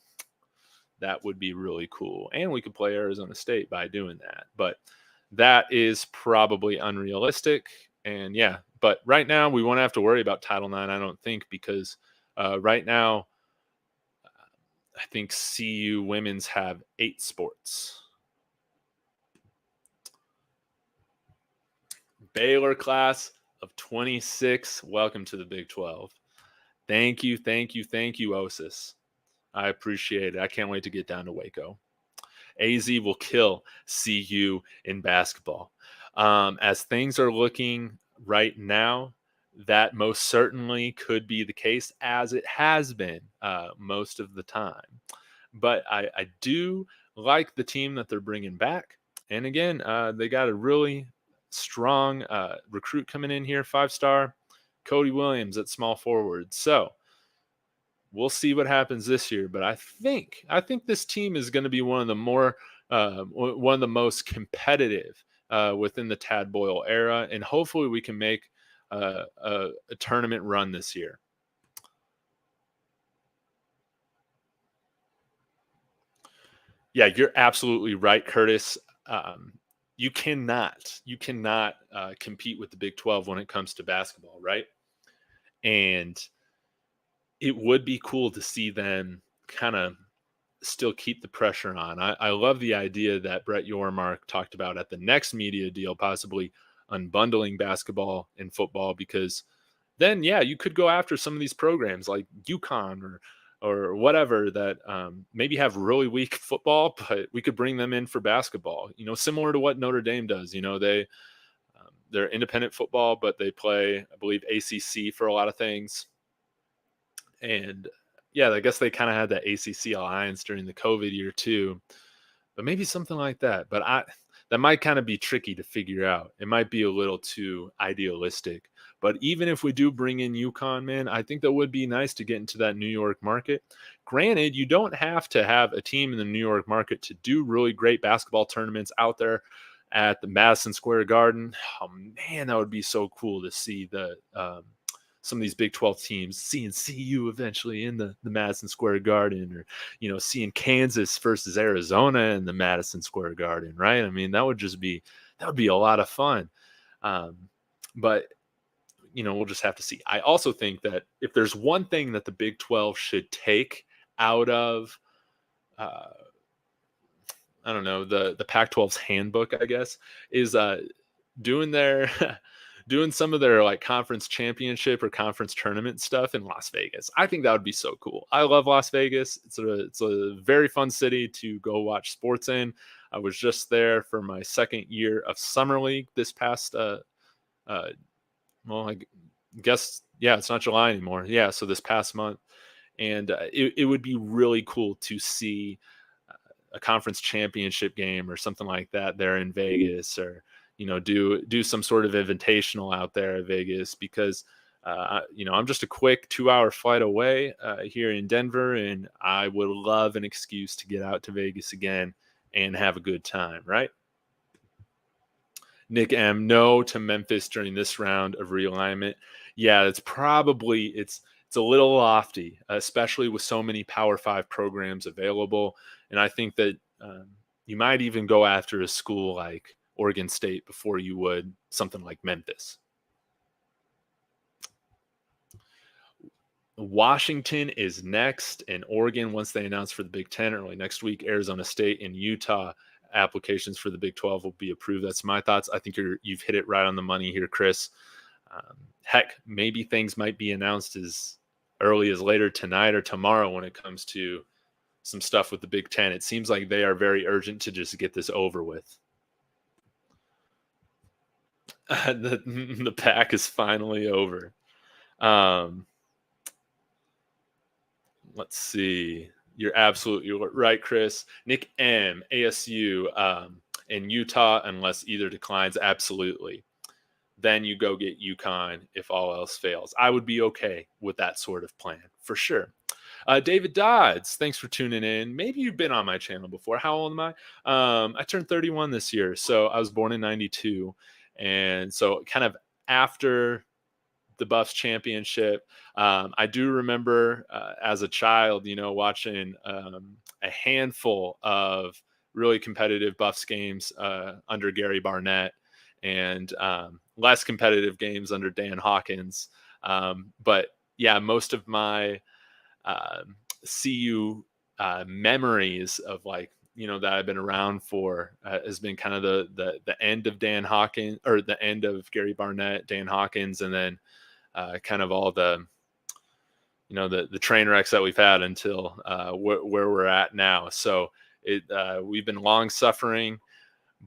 That would be really cool. And we could play Arizona State by doing that. But that is probably unrealistic. And yeah, but right now we won't have to worry about Title IX, I don't think, because right now I think CU women's have 8 sports. Baylor class of 26. Welcome to the Big 12. Thank you, thank you, thank you, OSIS. I appreciate it. I can't wait to get down to Waco. AZ will kill CU in basketball. As things are looking right now, that most certainly could be the case, as it has been most of the time. But I do like the team that they're bringing back. And again, they got a really strong recruit coming in here, 5-star, Cody Williams at small forward. So we'll see what happens this year, but I think this team is going to be one of the one of the most competitive within the Tad Boyle era, and hopefully we can make a tournament run this year. Yeah, you're absolutely right, Curtis. You cannot compete with the Big 12 when it comes to basketball, right? And it would be cool to see them kind of still keep the pressure on. I love the idea that Brett Yormark talked about at the next media deal, possibly unbundling basketball and football, because then, yeah, you could go after some of these programs like UConn or whatever that maybe have really weak football, but we could bring them in for basketball. Similar to what Notre Dame does. They're independent football, but they play, I believe, ACC for a lot of things. And yeah, I guess they kind of had that ACC alliance during the COVID year too, but maybe something like that. But that might kind of be tricky to figure out. It might be a little too idealistic. But even if we do bring in UConn, man, I think that would be nice to get into that New York market. Granted, you don't have to have a team in the New York market to do really great basketball tournaments out there at the Madison Square Garden. Oh man, that would be so cool to see some of these Big 12 teams, seeing CU eventually in the Madison Square Garden, or seeing Kansas versus Arizona in the Madison Square Garden, right? I mean, that would be a lot of fun. But we'll just have to see. I also think that if there's one thing that the Big 12 should take out of I don't know, the Pac-12's handbook, I guess, is doing their doing some of their like conference championship or conference tournament stuff in Las Vegas. I think that would be so cool. I love Las Vegas. It's a very fun city to go watch sports in. I was just there for my second year of summer league this past well, I guess, yeah, it's not July anymore. Yeah, so this past month, and it would be really cool to see a conference championship game or something like that there in Vegas, or do some sort of invitational out there at Vegas, because I'm just a quick 2-hour flight away here in Denver, and I would love an excuse to get out to Vegas again and have a good time, right? Nick M, no to Memphis during this round of realignment. Yeah, it's a little lofty, especially with so many Power 5 programs available. And I think that you might even go after a school like Oregon State before you would something like Memphis. Washington is next, and Oregon, once they announce for the Big Ten early next week, Arizona State and Utah applications for the Big 12 will be approved. That's my thoughts. I think you've hit it right on the money here, Chris. Heck, maybe things might be announced as early as later tonight or tomorrow when it comes to some stuff with the Big Ten. It seems like they are very urgent to just get this over with. The pack is finally over. Let's see. You're absolutely right, Chris. Nick M, ASU, and Utah, unless either declines, absolutely. Then you go get UConn if all else fails. I would be okay with that sort of plan, for sure. David Dodds, thanks for tuning in. Maybe you've been on my channel before. How old am I? I turned 31 this year, so I was born in 92. And so kind of after the Buffs championship, I do remember as a child, watching a handful of really competitive Buffs games under Gary Barnett, and less competitive games under Dan Hawkins. But yeah, most of my CU memories of that I've been around for has been kind of the end of Dan Hawkins, or the end of Gary Barnett, Dan Hawkins, and then kind of all the the train wrecks that we've had until where we're at now. So we've been long suffering,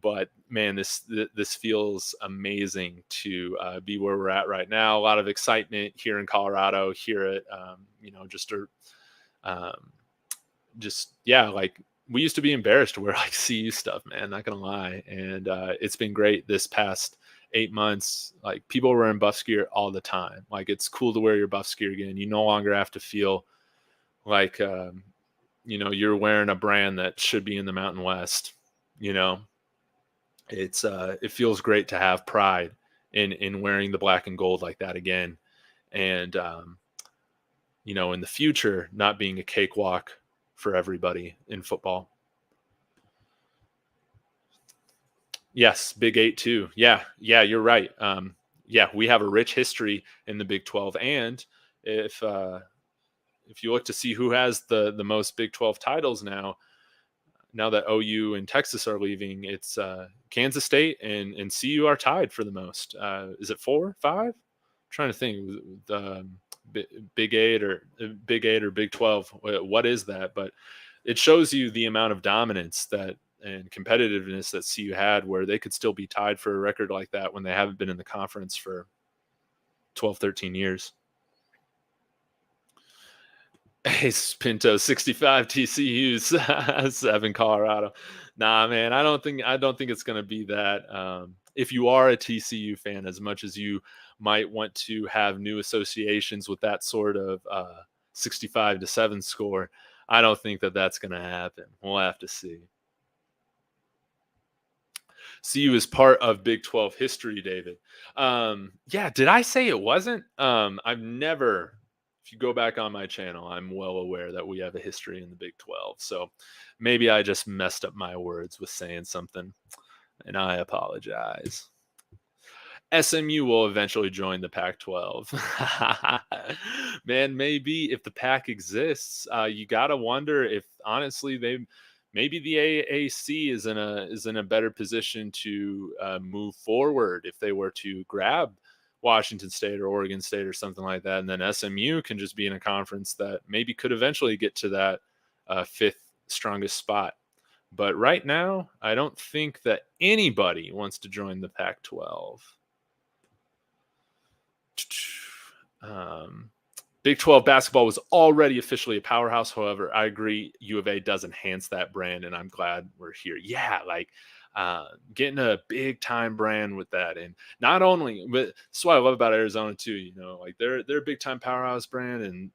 but man, this feels amazing to be where we're at right now. A lot of excitement here in Colorado, here at like we used to be embarrassed to wear like CU stuff, man, not gonna lie. And it's been great this past 8 months, like people were wearing Buffs gear all the time. Like it's cool to wear your Buffs gear again. You no longer have to feel like you're wearing a brand that should be in the Mountain West. You know, it feels great to have pride in wearing the black and gold like that again. And in the future, not being a cakewalk for everybody in football. Yes, Big 8 too. Yeah, you're right. Yeah, we have a rich history in the Big 12, and if you look to see who has the most Big 12 titles now that OU and Texas are leaving, it's Kansas State and CU are tied for the most. Is it 4, 5? I'm trying to think. Big 8 or Big 12. What is that? But it shows you the amount of dominance and competitiveness that CU had, where they could still be tied for a record like that when they haven't been in the conference for 12, 13 years. Ace Pinto 65 TCUs 7 Colorado. Nah, man, I don't think it's gonna be that. If you are a TCU fan, as much as you might want to have new associations with that sort of 65-7 score, I don't think that's gonna happen. We'll have to see. CU is part of Big 12 history, David. Yeah, did I say it wasn't? I've never, if you go back on my channel, I'm well aware that we have a history in the Big 12. So maybe I just messed up my words with saying something, and I apologize. SMU will eventually join the Pac-12. Man, maybe if the Pac exists, you gotta wonder if honestly maybe the AAC is in a better position to move forward if they were to grab Washington State or Oregon State or something like that, and then SMU can just be in a conference that maybe could eventually get to that fifth strongest spot. But right now, I don't think that anybody wants to join the Pac-12. Big 12 basketball was already officially a powerhouse. However, I agree U of A does enhance that brand, and I'm glad we're here. Yeah, like getting a big time brand with that, and not only, but that's what I love about Arizona too. Like they're a big time powerhouse brand, and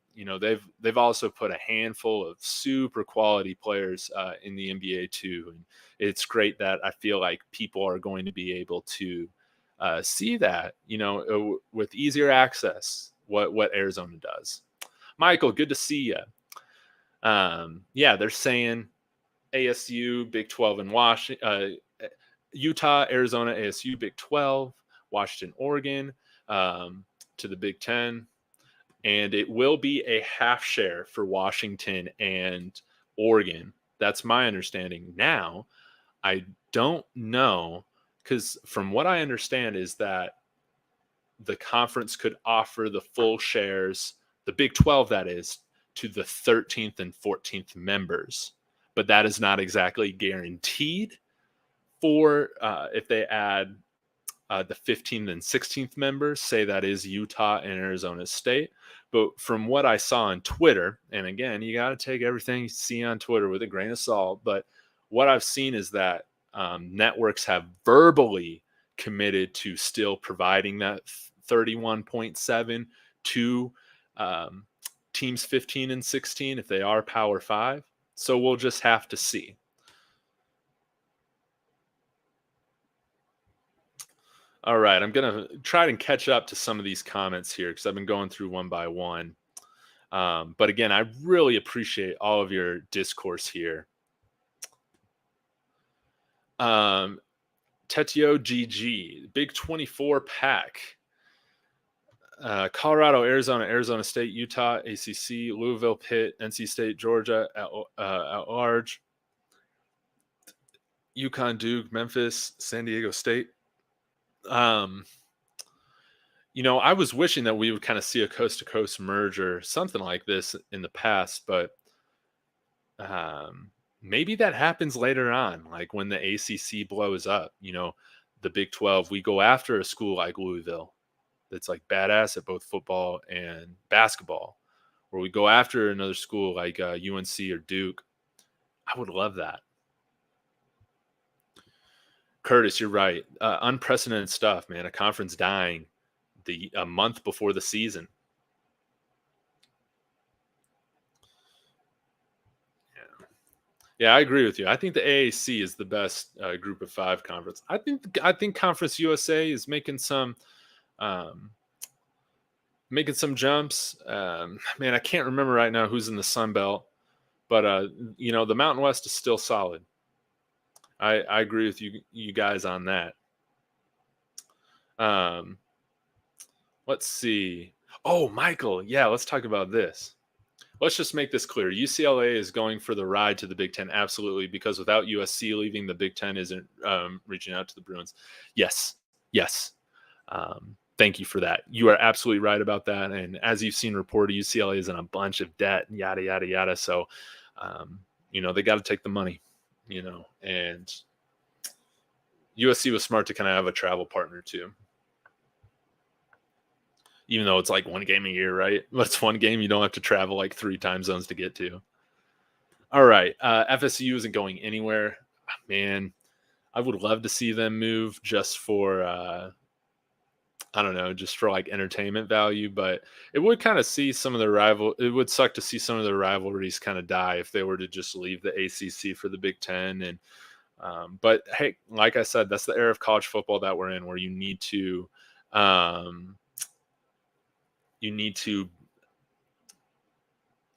they've also put a handful of super quality players in the NBA too, and it's great that I feel like people are going to be able to see that, with easier access, what Arizona does. Michael, good to see you. Yeah, they're saying ASU, Big 12, and Utah, Arizona, ASU, Big 12, Washington, Oregon, to the Big 10. And it will be a half share for Washington and Oregon. That's my understanding. Now, I don't know, because from what I understand is that the conference could offer the full shares, the Big 12 that is, to the 13th and 14th members. But that is not exactly guaranteed for if they add the 15th and 16th members, say that is Utah and Arizona State. But from what I saw on Twitter, and again, you got to take everything you see on Twitter with a grain of salt, but what I've seen is that networks have verbally committed to still providing that 31.7 to teams 15 and 16 if they are Power 5. So we'll just have to see. All right, I'm going to try and catch up to some of these comments here because I've been going through one by one. But again, I really appreciate all of your discourse here. Tetio GG, Big 24 pack. Colorado, Arizona State, Utah, ACC, Louisville, Pitt, NC State, Georgia at large. UConn, Duke, Memphis, San Diego State. I was wishing that we would kind of see a coast-to-coast merge or something like this in the past, but maybe that happens later on, like when the ACC blows up. The Big 12, we go after a school like Louisville that's like badass at both football and basketball, or we go after another school like UNC or Duke. I would love that. Curtis, you're right. Unprecedented stuff, man. A conference dying a month before the season. Yeah. Yeah, I agree with you. I think the AAC is the best Group of Five conference. I think Conference USA is um, making some jumps. Man, I can't remember right now who's in the Sun Belt, but the Mountain West is still solid. I agree with you guys on that. Um, let's see. Oh, Michael, yeah, let's talk about this. Let's just make this clear. UCLA is going for the ride to the Big Ten, absolutely, because without USC leaving, the Big Ten isn't reaching out to the Bruins. Yes, yes. Thank you for that. You are absolutely right about that. And as you've seen reported, UCLA is in a bunch of debt, yada yada yada. So, they got to take the money, and USC was smart to kind of have a travel partner too. Even though it's like one game a year, right? That's one game you don't have to travel like 3 time zones to get to. All right. FSU isn't going anywhere. Man, I would love to see them move just for, I don't know, just for like entertainment value, but it would kind of see some of the it would suck to see some of the rivalries kind of die if they were to just leave the ACC for the Big Ten. But hey, like I said, that's the era of college football that we're in, where um, you need to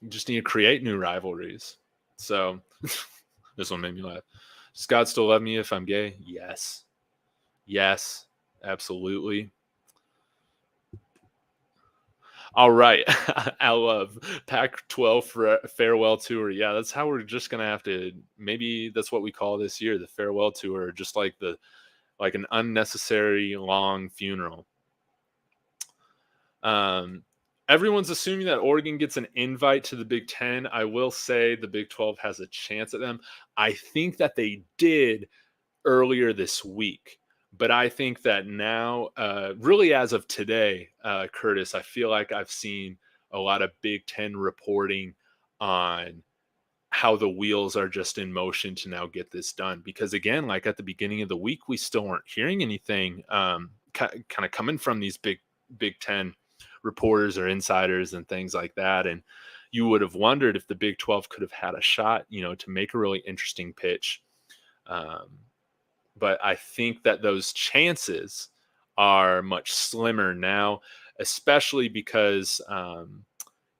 you just need to create new rivalries. So this one made me laugh. Does God still love me if I'm gay? Yes. Yes. Absolutely. All right. I love Pac 12 for farewell tour. Yeah, that's how we're just gonna have to, maybe that's what we call this year, the farewell tour, just like an unnecessary long funeral. Um, Everyone's assuming that Oregon gets an invite to the Big Ten. I will say the Big 12 has a chance at them. I think that they did earlier this week, but I think that now, really as of today, Curtis, I feel like I've seen a lot of Big Ten reporting on how the wheels are just in motion to now get this done. Because again, like at the beginning of the week, we still weren't hearing anything kind of coming from these Big Ten reporters or insiders and things like that. And you would have wondered if the Big 12 could have had a shot, to make a really interesting pitch. Um, but I think that those chances are much slimmer now, especially because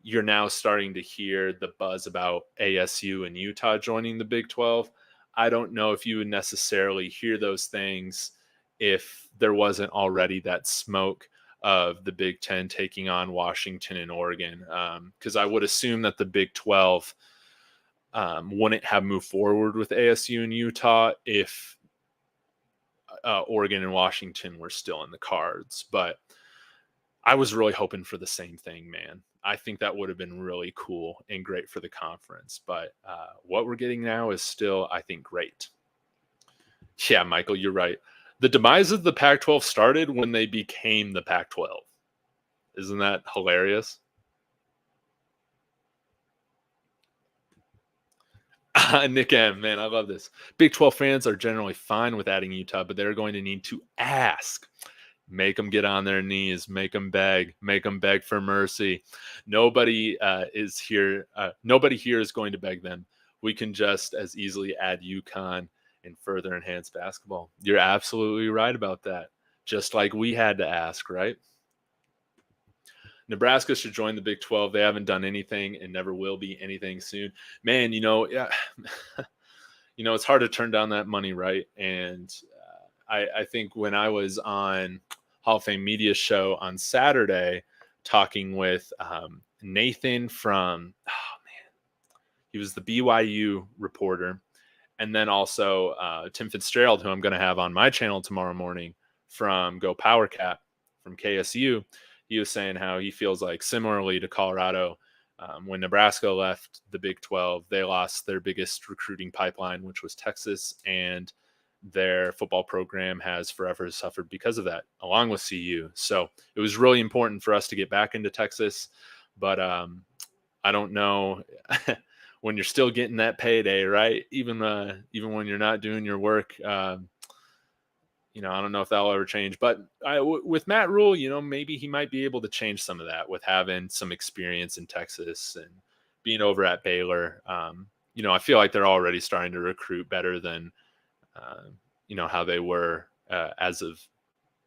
you're now starting to hear the buzz about ASU and Utah joining the Big 12. I don't know if you would necessarily hear those things if there wasn't already that smoke of the Big Ten taking on Washington and Oregon. Because I would assume that the Big 12 wouldn't have moved forward with ASU and Utah if Oregon and Washington were still in the cards. But I was really hoping for the same thing, man. I think that would have been really cool and great for the conference. But what we're getting now is still, I think, great. Yeah, Michael, you're right. The demise of the Pac 12 started when they became the Pac 12. Isn't that hilarious? Nick M, man, I love this. Big 12 fans are generally fine with adding Utah, but they're going to need to ask. Make them get on their knees, make them beg for mercy. Nobody is here. Nobody here is going to beg them. We can just as easily add UConn and further enhance basketball. You're absolutely right about that. Just like we had to ask, right? Nebraska should join the Big 12. They haven't done anything and never will be anything soon. Man, yeah, it's hard to turn down that money, right? And I think when I was on Hall of Fame Media show on Saturday, talking with Nathan from, oh man, he was the BYU reporter, and then also Tim Fitzgerald, who I'm going to have on my channel tomorrow morning from Go Power Cat from KSU. He was saying how he feels like, similarly to Colorado, when Nebraska left the Big 12, they lost their biggest recruiting pipeline, which was Texas, and their football program has forever suffered because of that, along with CU. So it was really important for us to get back into Texas, but I don't know when you're still getting that payday, right? Even when you're not doing your work, I don't know if that'll ever change, but with Matt Rule, maybe he might be able to change some of that with having some experience in Texas and being over at Baylor. I feel like they're already starting to recruit better than, how they were as of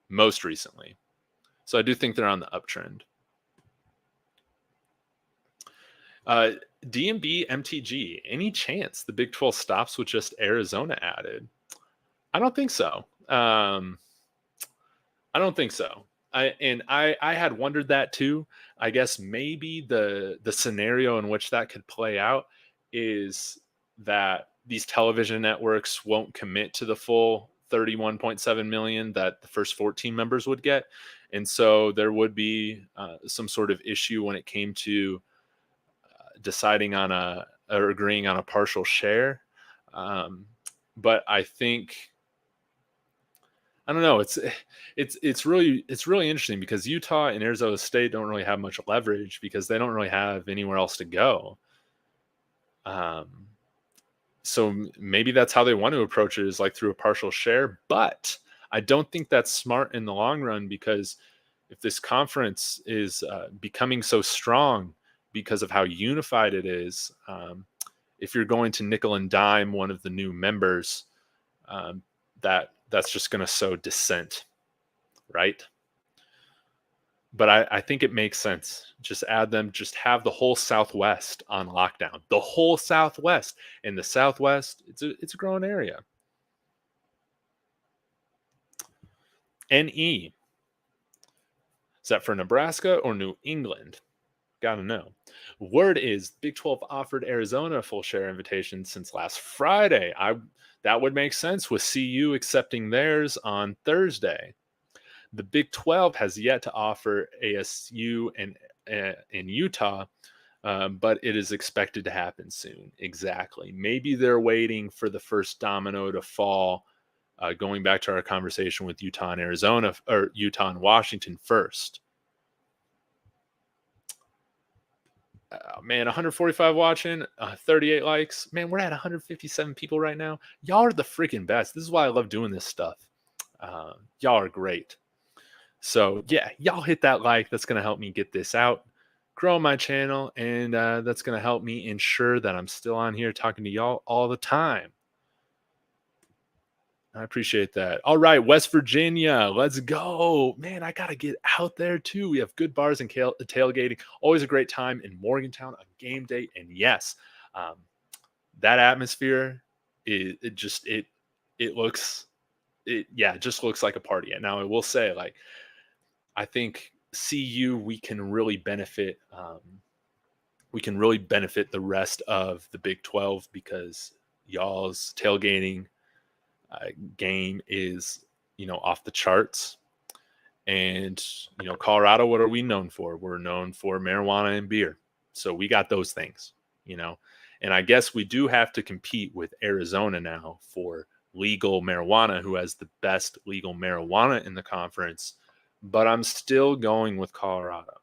most recently. So I do think they're on the uptrend. DMB MTG, any chance the Big 12 stops with just Arizona added? I don't think so. I don't think so. I had wondered that too. I guess maybe the scenario in which that could play out is that these television networks won't commit to the full 31.7 million that the first 14 members would get, and so there would be some sort of issue when it came to deciding on or agreeing on a partial share. But I think, I don't know. It's really interesting because Utah and Arizona State don't really have much leverage because they don't really have anywhere else to go. So maybe that's how they want to approach it, is like through a partial share. But I don't think that's smart in the long run, because if this conference is becoming so strong because of how unified it is, if you're going to nickel and dime one of the new members, that's just going to sow dissent, right? But I think it makes sense. Just add them, just have the whole Southwest on lockdown. The whole Southwest. And the Southwest, it's a growing area. NE. Is that for Nebraska or New England? Gotta know. Word is Big 12 offered Arizona a full share invitation since last Friday. That would make sense with CU accepting theirs on Thursday. The Big 12 has yet to offer ASU and in Utah, but it is expected to happen soon. Exactly. Maybe they're waiting for the first domino to fall, going back to our conversation with Utah and Arizona, or Utah and Washington first. Man, 145 watching, 38 likes. Man, we're at 157 people right now. Y'all are the freaking best. This is why I love doing this stuff. Y'all are great. So yeah, y'all hit that like. That's going to help me get this out, grow my channel, and that's going to help me ensure that I'm still on here talking to y'all all the time. I appreciate that. All right, West Virginia, let's go. Man, I got to get out there too. We have good bars and tailgating. Always a great time in Morgantown on game day. And yes, that atmosphere, it just looks like a party. And now I will say, like, I think CU, we can really benefit the rest of the Big 12, because y'all's tailgating game is off the charts. And Colorado, what are we known for? We're known for marijuana and beer. So we got those things, and I guess we do have to compete with Arizona now for legal marijuana, who has the best legal marijuana in the conference. But I'm still going with Colorado.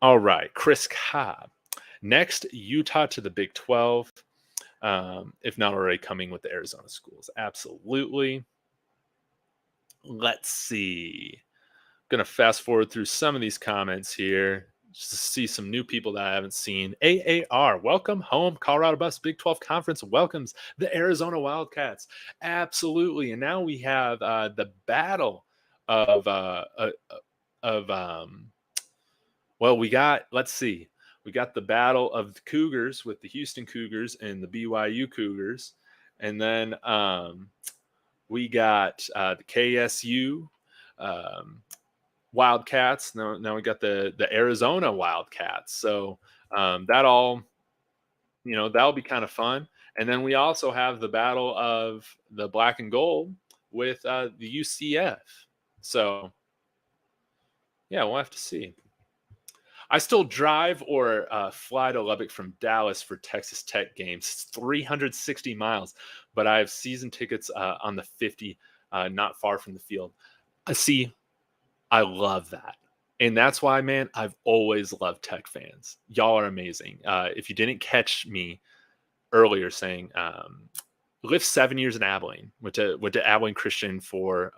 All right, Chris Cobb. Next, Utah to the Big 12. If not already coming with the Arizona schools. Absolutely. Let's see. Going to fast forward through some of these comments here just to see some new people that I haven't seen. AAR, welcome home. Colorado Buffs Big 12 Conference welcomes the Arizona Wildcats. Absolutely. And now we have the battle of let's see. We got the battle of the Cougars with the Houston Cougars and the BYU Cougars. And then we got the KSU Wildcats. Now we got the Arizona Wildcats. So that'll be kind of fun. And then we also have the battle of the black and gold with the UCF. So yeah, we'll have to see. I still drive or fly to Lubbock from Dallas for Texas Tech games. It's 360 miles, but I have season tickets on the 50, not far from the field. See, I love that. And that's why, man, I've always loved Tech fans. Y'all are amazing. If you didn't catch me earlier saying lived 7 years in Abilene. Went to Abilene Christian for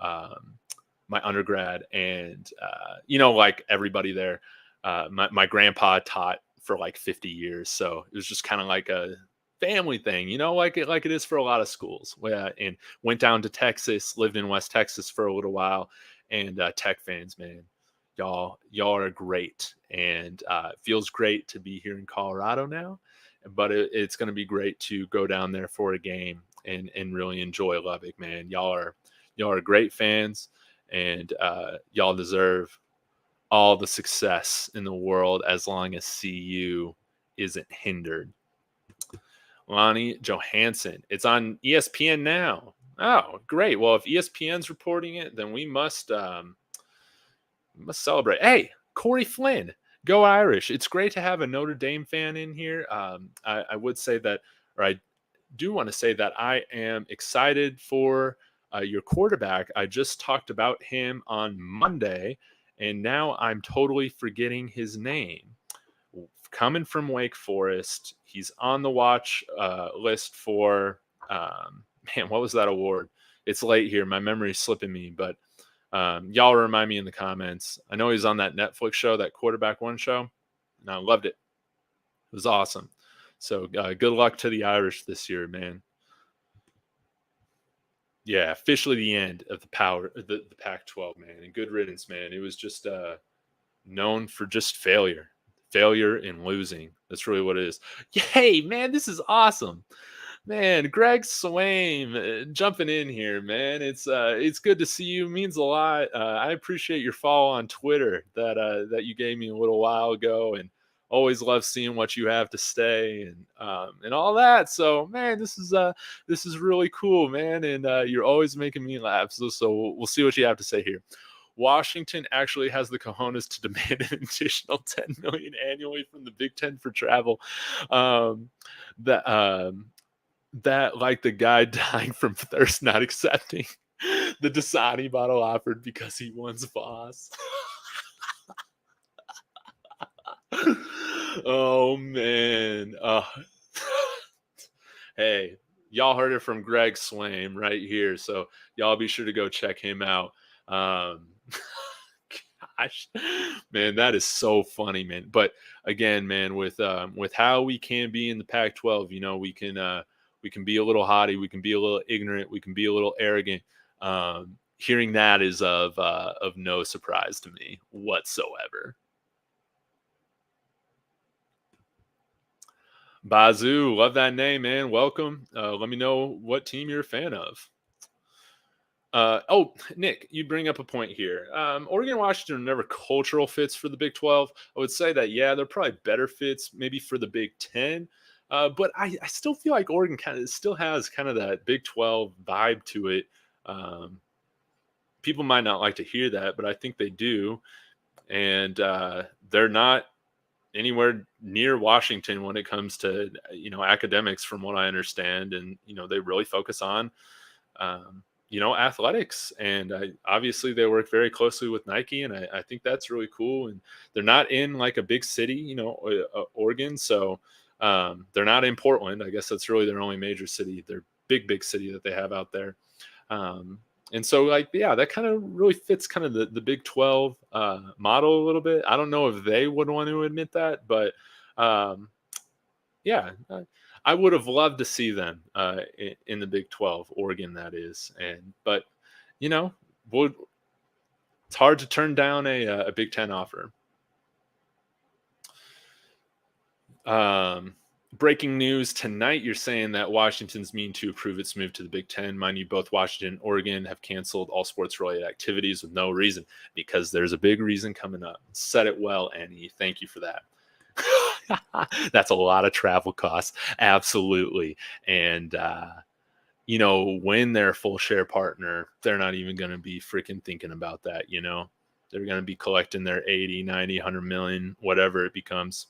my undergrad, and like everybody there, my grandpa taught for like 50 years, so it was just kind of like a family thing, like it is for a lot of schools. Yeah, and went down to Texas, lived in West Texas for a little while, and Tech fans, man, y'all are great, and it feels great to be here in Colorado now, but it's going to be great to go down there for a game and really enjoy Lubbock, man. Y'all are great fans, and y'all deserve all the success in the world as long as CU isn't hindered. Lonnie Johansson, it's on ESPN now. Oh, great. Well, if ESPN's reporting it, then we must celebrate. Hey, Corey Flynn, go Irish. It's great to have a Notre Dame fan in here. I would say that, or I do want to say that I am excited for your quarterback. I just talked about him on Monday, and now I'm totally forgetting his name. Coming from Wake Forest, he's on the watch list for, man, what was that award? It's late here. My memory's slipping me, but y'all remind me in the comments. I know he's on that Netflix show, that Quarterback One show, and I loved it. It was awesome. So good luck to the Irish this year, man. Yeah, officially the end of the Pac-12, man, and good riddance, man. It was just known for just failure and losing. That's really what it is. Yay, man, this is awesome. Man, Greg Swaim jumping in here, man. It's good to see you. It means a lot. I appreciate your follow on Twitter that you gave me a little while ago, and always love seeing what you have to say and all that. So, man, this is really cool, man, and you're always making me laugh. So we'll see what you have to say here. Washington actually has the cojones to demand an additional $10 million annually from the Big Ten for travel. That like the guy dying from thirst not accepting the Dasani bottle offered because he wants Voss. Oh man. Hey, y'all heard it from Greg Swaim right here, so y'all be sure to go check him out. Gosh, man, that is so funny, man. But again, man, with how we can be in the Pac-12, we can be a little haughty, we can be a little ignorant, we can be a little arrogant. Hearing that is of no surprise to me whatsoever. Bazoo, love that name, man. Welcome. Let me know what team you're a fan of. Nick, you bring up a point here. Oregon and Washington are never cultural fits for the Big 12. I would say that, yeah, they're probably better fits maybe for the Big 10. But I still feel like Oregon kind of still has kind of that Big 12 vibe to it. People might not like to hear that, but I think they do. And they're not anywhere near Washington when it comes to, academics, from what I understand. And, they really focus on, athletics. And obviously they work very closely with Nike. And I think that's really cool. And they're not in like a big city, Oregon. So they're not in Portland. I guess that's really their only major city, their big city that they have out there. And so, that kind of really fits kind of the Big 12 model a little bit. I don't know if they would want to admit that, but I would have loved to see them in the Big 12, Oregon, that is. But it's hard to turn down a Big 10 offer. Breaking news tonight, you're saying that Washington's mean to approve its move to the Big Ten. Mind you, both Washington and Oregon have canceled all sports-related activities with no reason, because there's a big reason coming up. Said it well, Annie. Thank you for that. That's a lot of travel costs. Absolutely. And, when they're a full share partner, they're not even going to be freaking thinking about that, They're going to be collecting their 80, 90, 100 million, whatever it becomes.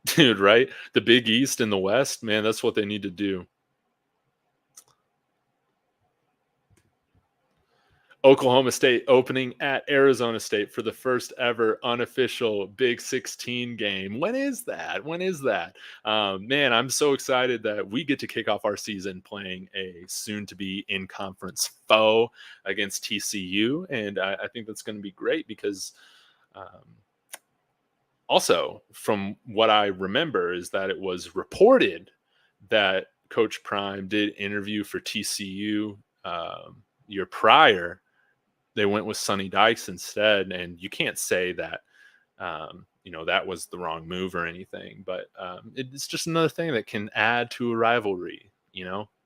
Dude, right? The Big East and the West, man, that's what they need to do. Oklahoma State opening at Arizona State for the first ever unofficial Big 16 game. When is that? When is that? Man, I'm so excited that we get to kick off our season playing a soon-to-be in-conference foe against TCU, and I think that's going to be great because also, from what I remember, is that it was reported that Coach Prime did interview for TCU year prior. They went with Sonny Dykes instead, and you can't say that that was the wrong move or anything. But it's just another thing that can add to a rivalry.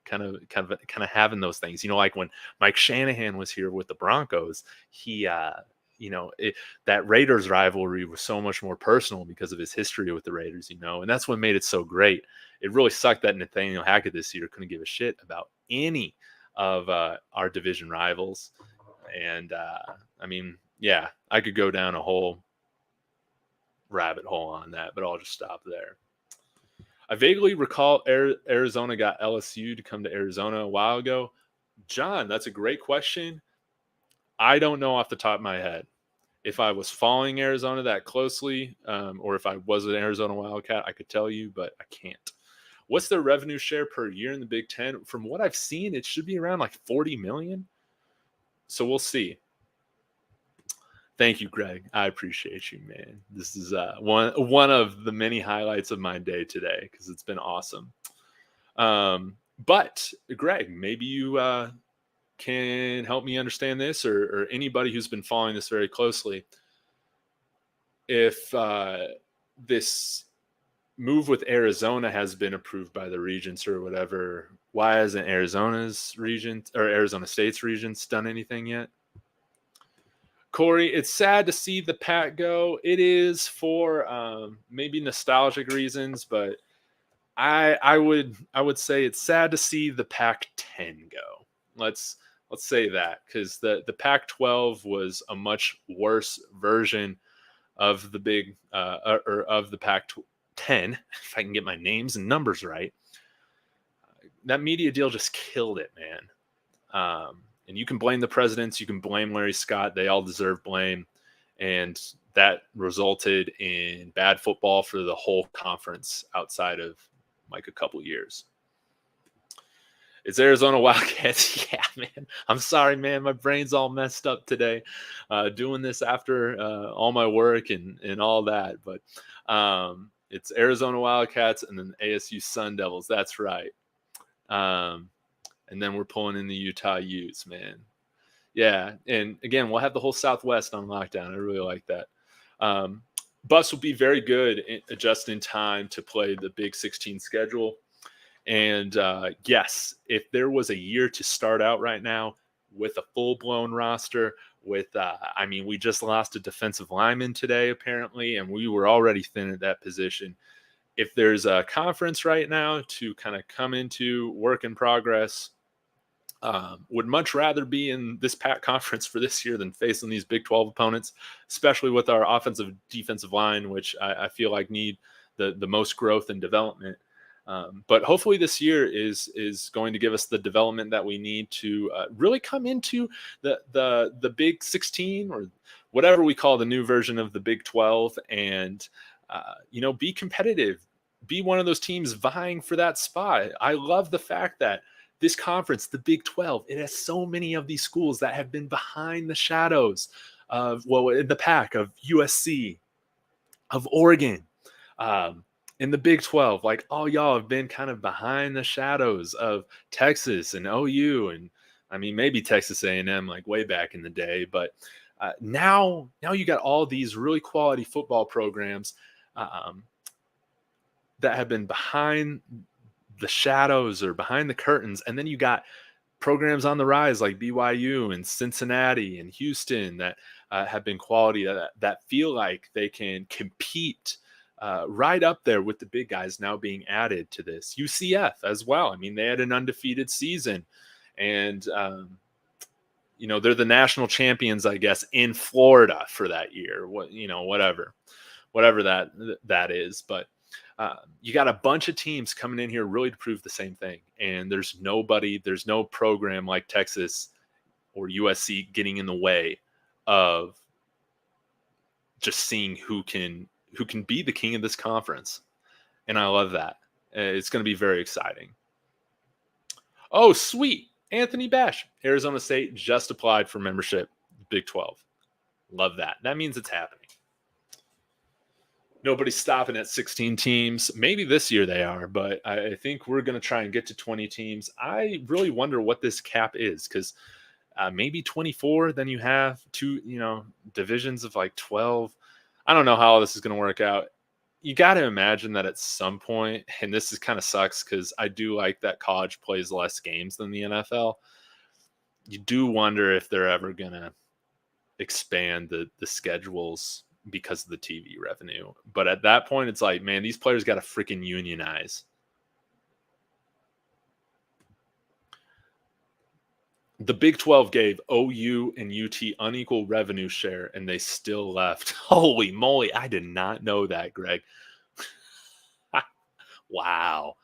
Kind of having those things. Like when Mike Shanahan was here with the Broncos, he that Raiders rivalry was so much more personal because of his history with the Raiders, and that's what made it so great. It really sucked that Nathaniel Hackett this year couldn't give a shit about any of our division rivals. And I could go down a whole rabbit hole on that, but I'll just stop there. I vaguely recall Arizona got LSU to come to Arizona a while ago. John, that's a great question. I don't know off the top of my head. If I was following Arizona that closely, or if I was an Arizona Wildcat, I could tell you, but I can't. What's their revenue share per year in the Big Ten? From what I've seen, it should be around like 40 million. So we'll see. Thank you, Greg. I appreciate you, man. This is one of the many highlights of my day today because it's been awesome. But Greg, maybe you can help me understand this, or anybody who's been following this very closely. If this move with Arizona has been approved by the regents or whatever, why hasn't Arizona State's regents done anything yet? Corey, it's sad to see the Pac go. It is for maybe nostalgic reasons, but I would say it's sad to see the Pac-10 go. Let's say that, because the Pac-12 was a much worse version of the big or of the Pac-10, if I can get my names and numbers right. That media deal just killed it, man. And you can blame the presidents, you can blame Larry Scott. They all deserve blame. And that resulted in bad football for the whole conference outside of like a couple years. It's Arizona Wildcats. Yeah, man. I'm sorry, man. My brain's all messed up today doing this after all my work and all that. But it's Arizona Wildcats and then ASU Sun Devils. That's right. And then we're pulling in the Utah Utes, man. Yeah, and again, we'll have the whole Southwest on lockdown. I really like that. Buffs will be very good just in time to play the Big 16 schedule. And yes, if there was a year to start out right now with a full-blown roster, we just lost a defensive lineman today, apparently, and we were already thin at that position. If there's a conference right now to kind of come into work in progress, would much rather be in this Pac conference for this year than facing these Big 12 opponents, especially with our offensive defensive line, which I feel like need the most growth and development. But hopefully this year is going to give us the development that we need to really come into the Big 16 or whatever we call the new version of the Big 12 and be competitive, be one of those teams vying for that spot. I love the fact that this conference, the Big 12, it has so many of these schools that have been behind the shadows of, in the Pac, of USC, of Oregon. In the Big 12, like all y'all have been kind of behind the shadows of Texas and OU, and maybe Texas A&M like way back in the day. But now you got all these really quality football programs that have been behind the shadows or behind the curtains, and then you got programs on the rise like BYU and Cincinnati and Houston that have been quality that feel like they can compete right up there with the big guys now being added to this. UCF as well. They had an undefeated season, and they're the national champions, I guess, in Florida for that year. Whatever that is, but. You got a bunch of teams coming in here really to prove the same thing. And there's no program like Texas or USC getting in the way of just seeing who can be the king of this conference. And I love that. It's going to be very exciting. Oh, sweet. Anthony Bash, Arizona State just applied for membership, Big 12. Love that. That means it's happening. Nobody's stopping at 16 teams. Maybe this year they are, but I think we're going to try and get to 20 teams. I really wonder what this cap is, because maybe 24. Then you have two, divisions of like 12. I don't know how all this is going to work out. You got to imagine that at some point, and this is kind of sucks because I do like that college plays less games than the NFL. You do wonder if they're ever going to expand the schedules because of the TV revenue. But at that point, it's like, man, these players got to freaking unionize. The Big 12 gave OU and UT unequal revenue share, and they still left. Holy moly, I did not know that, Greg. Wow.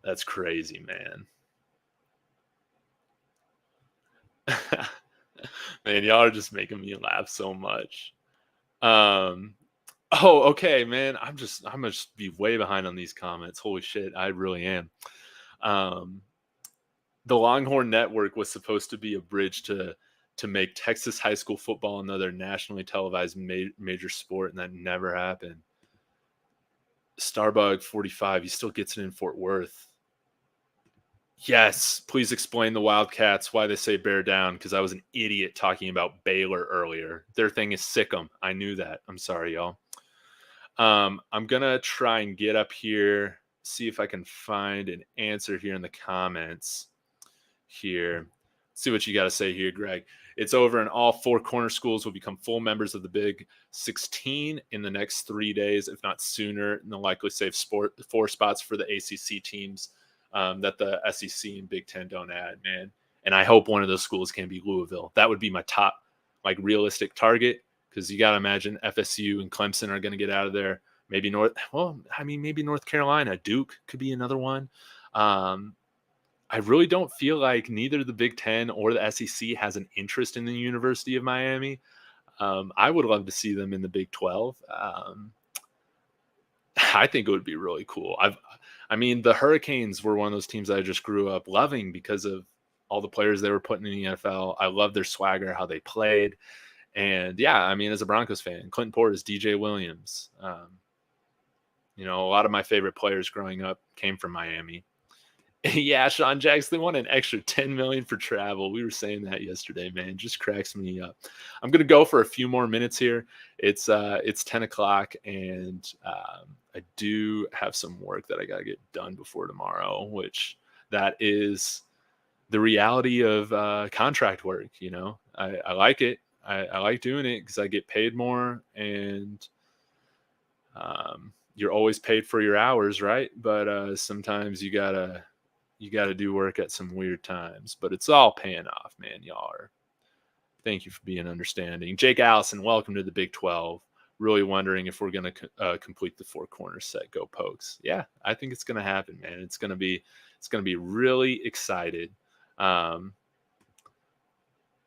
That's crazy, man. Man, y'all are just making me laugh so much. Okay, man. I'm gonna just be way behind on these comments. Holy shit, I really am. The Longhorn Network was supposed to be a bridge to make Texas high school football another nationally televised major sport, and that never happened. Starbug 45, he still gets it in Fort Worth. Yes, please explain the Wildcats, why they say bear down, because I was an idiot talking about Baylor earlier. Their thing is sick 'em. I knew that. I'm sorry, y'all. I'm going to try and get up here, see if I can find an answer here in the comments here. See what you got to say here, Greg. It's over, and all 4 corner schools will become full members of the Big 16 in the next 3 days, if not sooner. And they'll likely save 4 spots for the ACC teams that the SEC and Big Ten don't add, man. And I hope one of those schools can be Louisville. That would be my top, realistic target, because you got to imagine FSU and Clemson are going to get out of there. Maybe maybe North Carolina. Duke could be another one. I really don't feel like neither the Big Ten or the SEC has an interest in the University of Miami. I would love to see them in the Big 12. I think it would be really cool. The Hurricanes were one of those teams I just grew up loving because of all the players they were putting in the NFL. I love their swagger, how they played. And yeah, as a Broncos fan, Clinton Portis, DJ Williams, a lot of my favorite players growing up came from Miami. Yeah, Sean Jackson, they want an extra $10 million for travel. We were saying that yesterday, man. It just cracks me up. I'm gonna go for a few more minutes here. It's 10 o'clock, and I do have some work that I gotta get done before tomorrow, which that is the reality of contract work. I like it. I like doing it because I get paid more, and you're always paid for your hours, right? But sometimes you gotta do work at some weird times, but it's all paying off, man. Y'all are. Thank you for being understanding. Jake Allison, welcome to the Big 12. Really wondering if we're going to complete the 4 corner set. Go Pokes. Yeah, I think it's going to happen, man. It's going to be really excited. Yeah,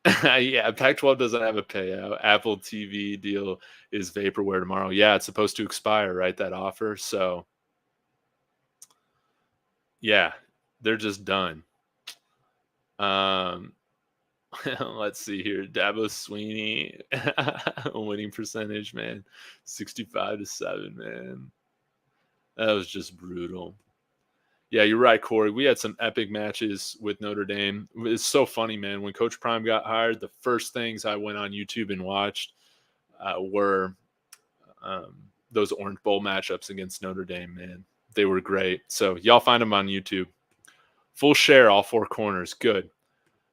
Pac-12 doesn't have a payout. Apple TV deal is vaporware tomorrow. Yeah, it's supposed to expire, right? That offer. So yeah, they're just done. Let's see here. Dabo Sweeney winning percentage, man. 65-7, man. That was just brutal. Yeah, you're right, Corey. We had some epic matches with Notre Dame. It's so funny, man. When Coach Prime got hired, the first things I went on YouTube and watched were those Orange Bowl matchups against Notre Dame, man. They were great. So y'all find them on YouTube. Full share, all 4 corners. Good.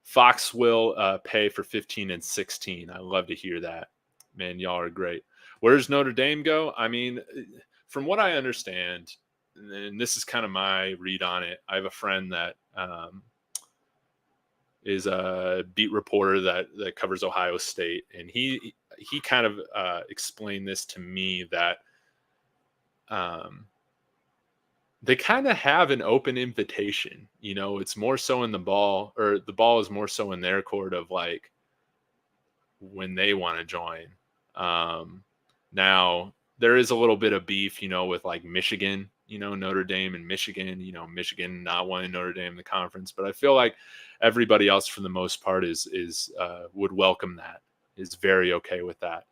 Fox will pay for 15 and 16. I love to hear that. Man, y'all are great. Where does Notre Dame go? From what I understand, and this is kind of my read on it, I have a friend that is a beat reporter that covers Ohio State, and he kind of explained this to me, that they kind of have an open invitation. It's more so in the ball, or the ball is more so in their court of like when they want to join. Um, Now there is a little bit of beef, with like Michigan, Notre Dame and Michigan, Michigan not wanting Notre Dame in the conference, but I feel like everybody else for the most part is would welcome that, is very okay with that.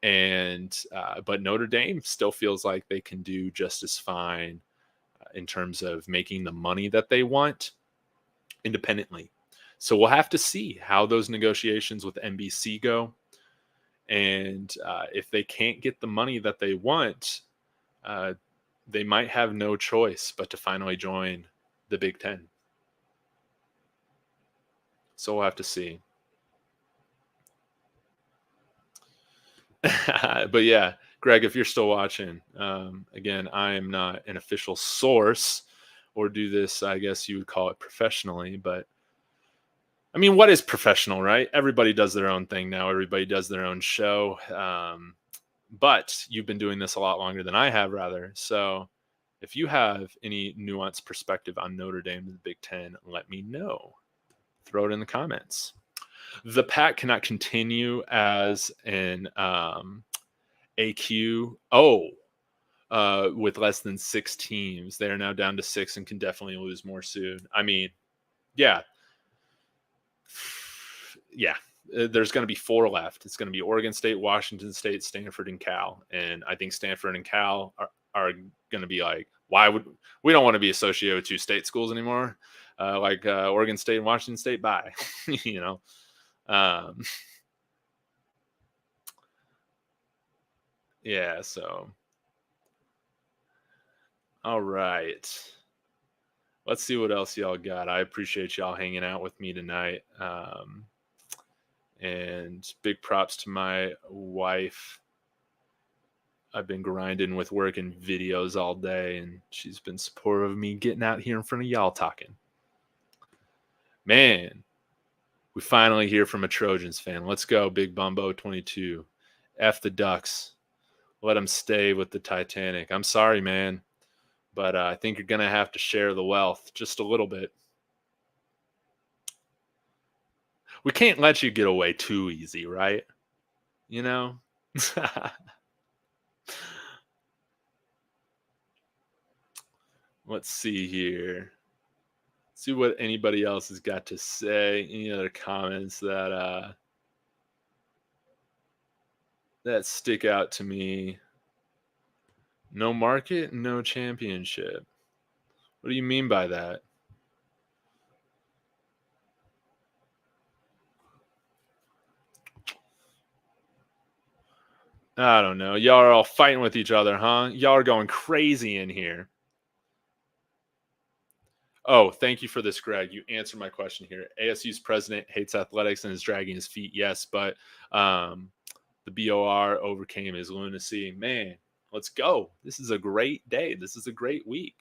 And but Notre Dame still feels like they can do just as fine in terms of making the money that they want independently. So we'll have to see how those negotiations with NBC go. And if they can't get the money that they want, uh, they might have no choice but to finally join the Big Ten. So we'll have to see. But yeah, Greg, if you're still watching, again, I am not an official source or do this, I guess you would call it professionally, but I mean, what is professional, right? Everybody does their own thing now. Everybody does their own show. But you've been doing this a lot longer than I have, rather. So if you have any nuanced perspective on Notre Dame and the Big Ten, let me know. Throw it in the comments. The Pac cannot continue as an AQO with less than 6 teams. They are now down to 6 and can definitely lose more soon. I mean, yeah. Yeah. There's going to be 4 left. It's going to be Oregon State, Washington State, Stanford, and Cal. And I think Stanford and Cal are going to be like, why would we don't want to be associated with 2 state schools anymore? Oregon State and Washington State, bye. you know, um, yeah. So, all right. Let's see what else y'all got. I appreciate y'all hanging out with me tonight. And big props to my wife. I've been grinding with work and videos all day, and she's been supportive of me getting out here in front of y'all talking. Man, we finally hear from a Trojans fan. Let's go, Big Bumbo 22. F the Ducks. Let them stay with the Titanic. I'm sorry, man, but I think you're going to have to share the wealth just a little bit. We can't let you get away too easy, right? You know? Let's see here. See what anybody else has got to say. Any other comments that stick out to me? No market, no championship. What do you mean by that? I don't know. Y'all are all fighting with each other, huh? Y'all are going crazy in here. Oh, thank you for this, Greg. You answered my question here. ASU's president hates athletics and is dragging his feet. Yes, but the BOR overcame his lunacy. Man, let's go. This is a great day. This is a great week.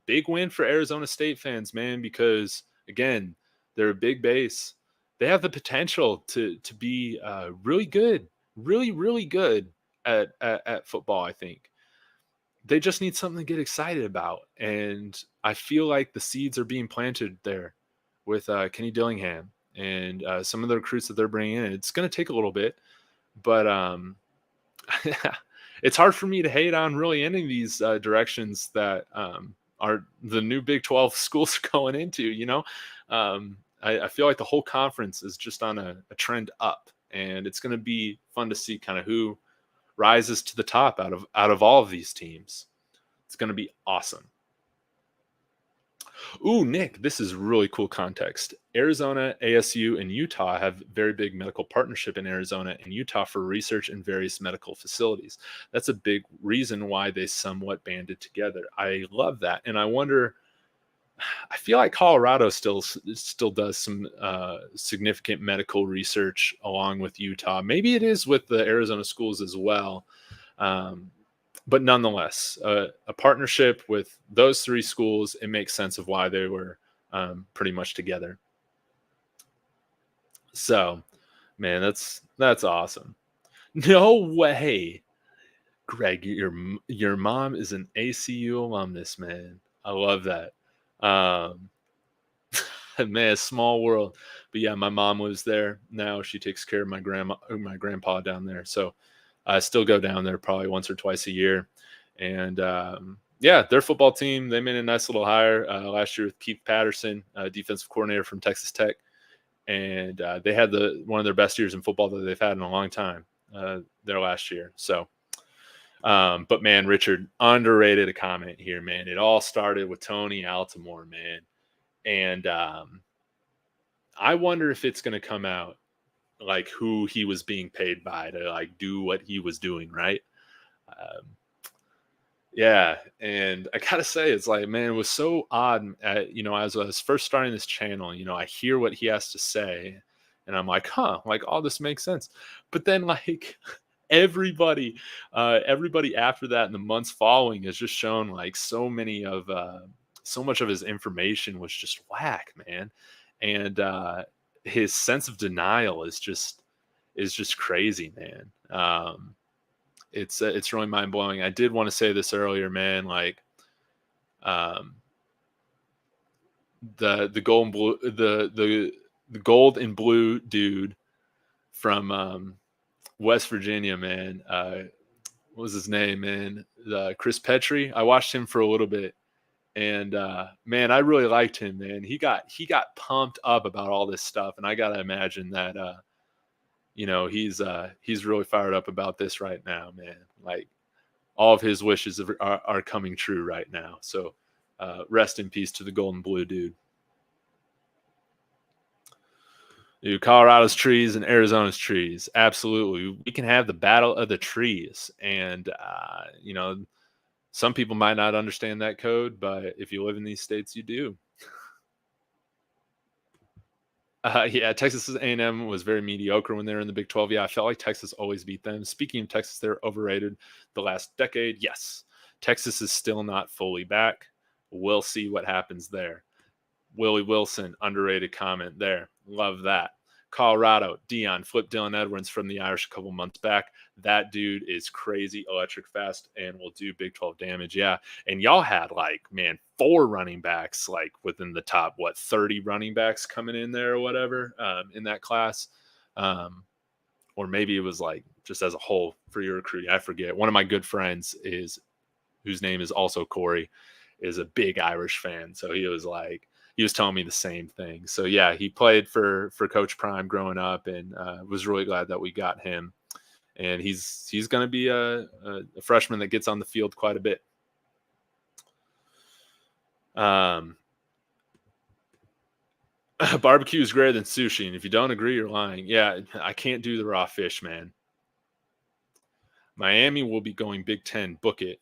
Big win for Arizona State fans, man, because, again, they're a big base. They have the potential to be really good, really, really good at football, I think. They just need something to get excited about. And I feel like the seeds are being planted there with Kenny Dillingham and some of the recruits that they're bringing in. It's going to take a little bit, but it's hard for me to hate on really any of these directions that are the new Big 12 schools are going into, I feel like the whole conference is just on a trend up, and it's going to be fun to see kind of who rises to the top out of all of these teams. It's going to be awesome. Ooh, Nick, this is really cool context. Arizona, ASU, and Utah have very big medical partnership in Arizona and Utah for research in various medical facilities. That's a big reason why they somewhat banded together. I love that. And I wonder, I feel like Colorado still does some significant medical research along with Utah. Maybe it is with the Arizona schools as well. But nonetheless, a partnership with those 3 schools, it makes sense of why they were pretty much together. So, man, that's awesome. No way. Greg, your mom is an ACU alumnus, man. I love that. Um, man, small world. But yeah, my mom lives there now. She takes care of my grandpa down there. So I still go down there probably once or twice a year. And yeah, their football team, they made a nice little hire last year with Keith Patterson, defensive coordinator from Texas Tech. And they had one of their best years in football that they've had in a long time their last year. So, but man, Richard, underrated a comment here, man. It all started with Tony Altimore, man. And I wonder if it's going to come out like who he was being paid by to like do what he was doing, right? Um, yeah, and I gotta say, it's like, man, it was so odd. As I was first starting this channel, I hear what he has to say, and I'm like, huh, like all this makes sense. But then, like, everybody after that in the months following has just shown like so much of his information was just whack, man, and his sense of denial is just crazy, man. It's really mind blowing. I did want to say this earlier, man. Like, um, the gold and blue, the gold and blue dude from West Virginia, man. What was his name, man? Chris Petrie. I watched him for a little bit, and man, I really liked him, man. He got pumped up about all this stuff, and I gotta imagine that he's really fired up about this right now, man. Like, all of his wishes are coming true right now. So rest in peace to the golden blue dude. Dude, Colorado's trees and Arizona's trees. Absolutely. We can have the battle of the trees. And, some people might not understand that code, but if you live in these states, you do. Yeah, Texas A&M was very mediocre when they were in the Big 12. Yeah, I felt like Texas always beat them. Speaking of Texas, they're overrated the last decade. Yes, Texas is still not fully back. We'll see what happens there. Willie Wilson, underrated comment there. Love that. Colorado, Dion, flip Dylan Edwards from the Irish a couple months back. That dude is crazy, electric fast, and will do Big 12 damage. Yeah. And y'all had, like, man, 4 running backs, like, within the top, 30 running backs coming in there or whatever in that class. Or maybe it was, like, just as a whole for your recruiting. I forget. One of my good friends whose name is also Corey, is a big Irish fan. So he was telling me the same thing. So yeah, he played for Coach Prime growing up, and was really glad that we got him. And he's going to be a freshman that gets on the field quite a bit. Barbecue is greater than sushi, and if you don't agree, you're lying. Yeah, I can't do the raw fish, man. Miami will be going Big Ten. Book it,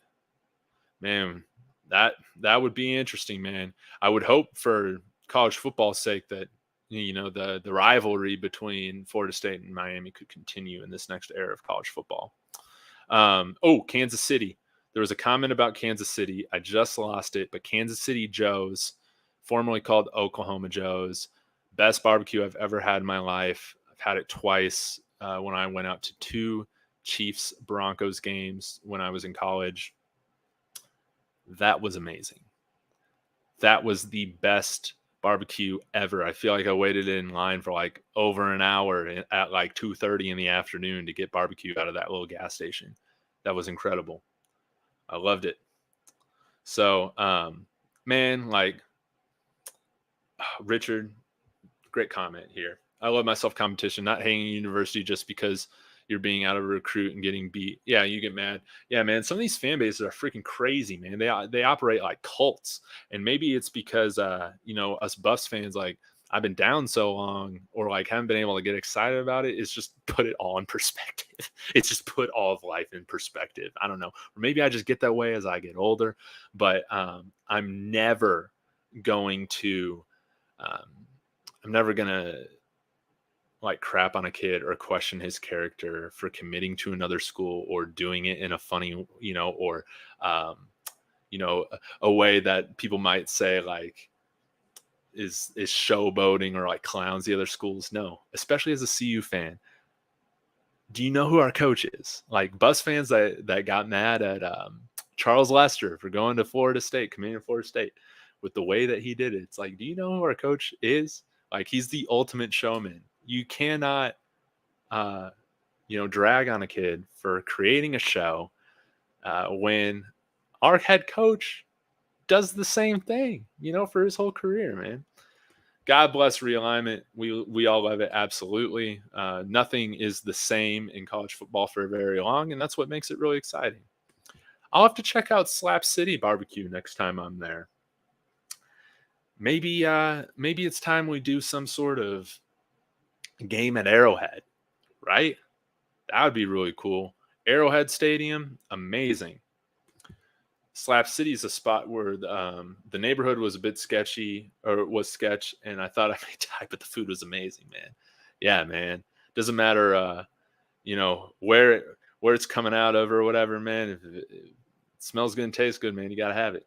man. That would be interesting, man. I would hope for college football's sake that the rivalry between Florida State and Miami could continue in this next era of college football. Kansas City. There was a comment about Kansas City. I just lost it, but Kansas City Joe's, formerly called Oklahoma Joe's, best barbecue I've ever had in my life. I've had it twice when I went out to 2 Chiefs Broncos games when I was in college. That was amazing. That was the best barbecue ever. I feel like I waited in line for like over an hour at like 2:30 in the afternoon to get barbecue out of that little gas station. That was incredible. I loved it. So, man, like, Richard, great comment here. I love my self-competition, not hanging university just because you're being out of a recruit and getting beat. Yeah, you get mad. Yeah, man, some of these fan bases are freaking crazy, man. They operate like cults. And maybe it's because us Buffs fans, like, I've been down so long, or like haven't been able to get excited about it. It's just put it all in perspective. It's just put all of life in perspective. I don't know. Or maybe I just get that way as I get older, but I'm never going to like crap on a kid or question his character for committing to another school or doing it in a funny, or a way that people might say like is showboating or like clowns the other schools. No, especially as a CU fan, Do you know who our coach is? Like Bus fans that got mad at Charles Lester for going to Florida State, committing to Florida State, with the way that he did it. It's like, do you know who our coach is? Like, he's the ultimate showman. You cannot, uh, drag on a kid for creating a show when our head coach does the same thing, for his whole career, man. God bless Realignment. We all love it, absolutely. Nothing is the same in college football for very long, and that's what makes it really exciting. I'll have to check out Slap City Barbecue next time I'm there. Maybe it's time we do some sort of game at Arrowhead, right? That would be really cool. Arrowhead Stadium, amazing. Slap City is a spot where the neighborhood was a bit sketchy, or was sketch, and I thought I may die, but the food was amazing, man. Yeah, man. Doesn't matter, where it's coming out of or whatever, man. If it smells good and tastes good, man, you gotta have it.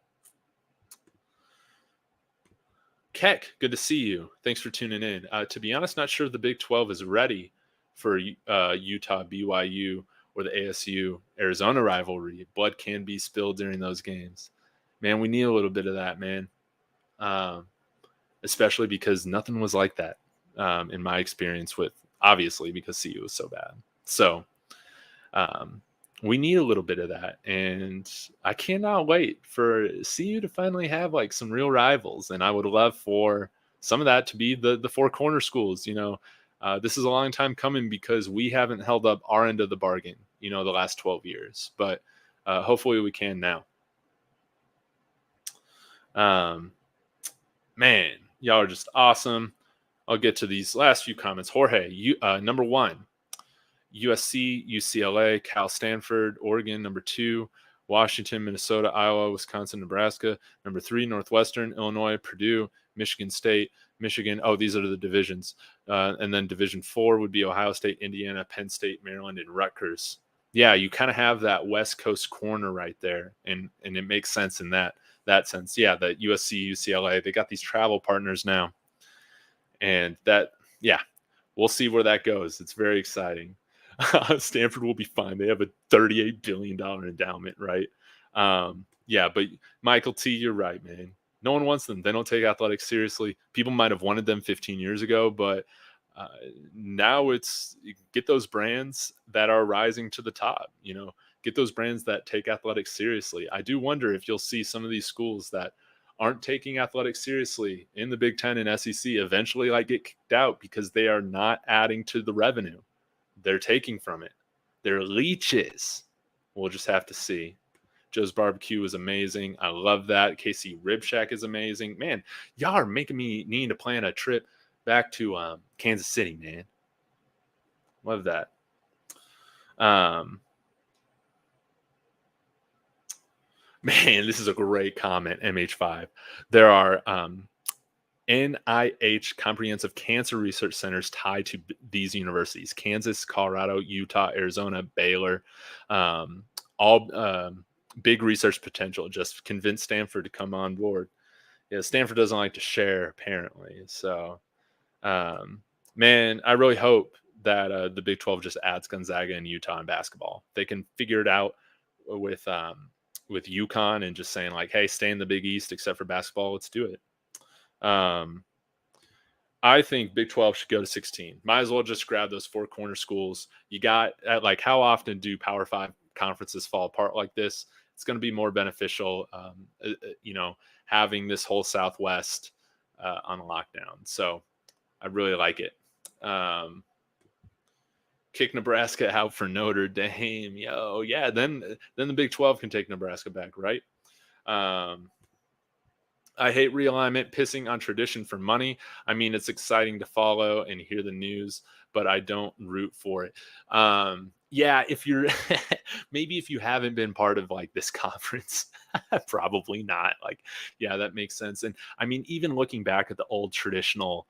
Keck, good to see you. Thanks for tuning in. To be honest, not sure the Big 12 is ready for Utah, BYU, or the ASU Arizona rivalry. Blood can be spilled during those games. Man, we need a little bit of that, man. Especially because nothing was like that in my experience with, obviously, because CU was so bad. So we need a little bit of that. And I cannot wait for CU to finally have like some real rivals. And I would love for some of that to be the four corner schools. This is a long time coming because we haven't held up our end of the bargain, the last 12 years. But hopefully we can now. Man, y'all are just awesome. I'll get to these last few comments. Jorge, number 1, USC, UCLA, Cal, Stanford, Oregon. Number 2, Washington, Minnesota, Iowa, Wisconsin, Nebraska. Number 3, Northwestern, Illinois, Purdue, Michigan State, Michigan. Oh, these are the divisions. And then Division 4 would be Ohio State, Indiana, Penn State, Maryland, and Rutgers. Yeah, you kind of have that West Coast corner right there, and it makes sense in that sense. Yeah, the USC, UCLA, they got these travel partners now, and we'll see where that goes. It's very exciting. Stanford will be fine. They have a $38 billion endowment, right? But Michael T, you're right, man. No one wants them. They don't take athletics seriously. People might have wanted them 15 years ago, but now it's get those brands that are rising to the top, get those brands that take athletics seriously. I do wonder if you'll see some of these schools that aren't taking athletics seriously in the Big Ten and SEC eventually get kicked out because they are not adding to the revenue. They're taking from it. They're leeches. We'll just have to see. Joe's Barbecue is amazing. I love that. KC Rib Shack is amazing. Man, y'all are making me need to plan a trip back to Kansas City, man. Love that. Man, this is a great comment, MH5. There are NIH comprehensive cancer research centers tied to these universities: Kansas, Colorado, Utah, Arizona, Baylor. All big research potential. Just convince Stanford to come on board. Yeah, Stanford doesn't like to share, apparently. So, man, I really hope that the Big 12 just adds Gonzaga and Utah in basketball. They can figure it out with UConn and just saying hey, stay in the Big East except for basketball. Let's do it. I think Big 12 should go to 16. Might as well just grab those four corner schools. You got how often do Power 5 conferences fall apart like this? It's going to be more beneficial, having this whole Southwest on lockdown. So I really like it. Kick Nebraska out for Notre Dame. Yo, yeah, then the Big 12 can take Nebraska back, right? I hate realignment, pissing on tradition for money. I mean, it's exciting to follow and hear the news, but I don't root for it. Yeah, if you're maybe if you haven't been part of this conference, probably not. Yeah, that makes sense. And I mean, even looking back at the old traditional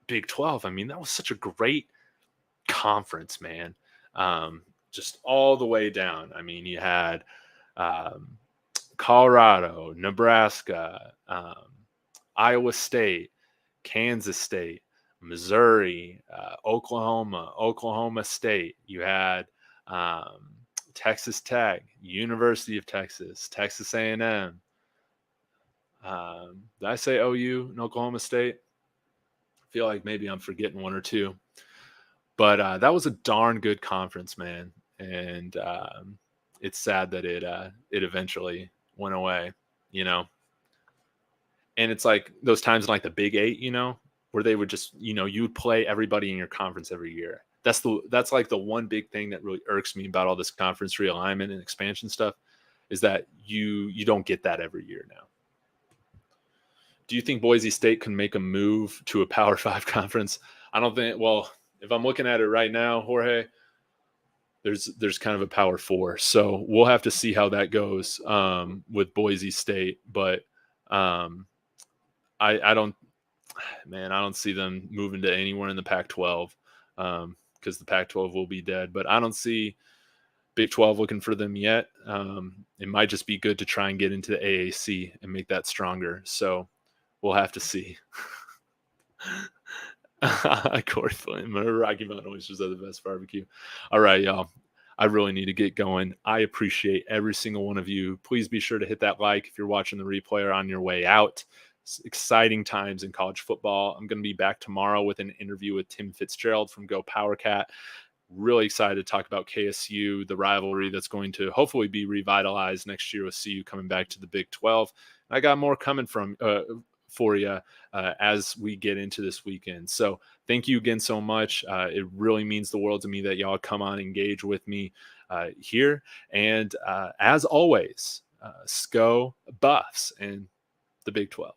Big 12, I mean, that was such a great conference, man. Just all the way down. I mean, you had Colorado, Nebraska, Iowa State, Kansas State, Missouri, Oklahoma State. You had um, Texas Tech, University of Texas, Texas A&M. Did I say OU and Oklahoma State? I feel like maybe I'm forgetting one or two. But that was a darn good conference, man. And it's sad that it eventually went away, you know. And it's like those times in like the Big Eight, where they would just, you would play everybody in your conference every year. That's like the one big thing that really irks me about all this conference realignment and expansion stuff is that you don't get that every year now. Do you think Boise State can make a move to a Power Five conference? I don't think. Well, if I'm looking at it right now, Jorge, there's kind of a Power Four, so we'll have to see how that goes with Boise State. But I don't, man, I don't see them moving to anywhere in the Pac-12 because the Pac-12 will be dead. But I don't see Big 12 looking for them yet. It might just be good to try and get into the AAC and make that stronger. So we'll have to see. Corey Flynn, Rocky Mountain Oysters are the best barbecue. All right, y'all. I really need to get going. I appreciate every single one of you. Please be sure to hit that like if you're watching the replay or on your way out. It's exciting times in college football. I'm going to be back tomorrow with an interview with Tim Fitzgerald from Go PowerCat. Really excited to talk about KSU, the rivalry that's going to hopefully be revitalized next year with CU coming back to the Big 12. I got more coming for you as we get into this weekend. So thank you again so much. It really means the world to me that y'all come on, engage with me here. And as always, SCO Buffs and the Big 12.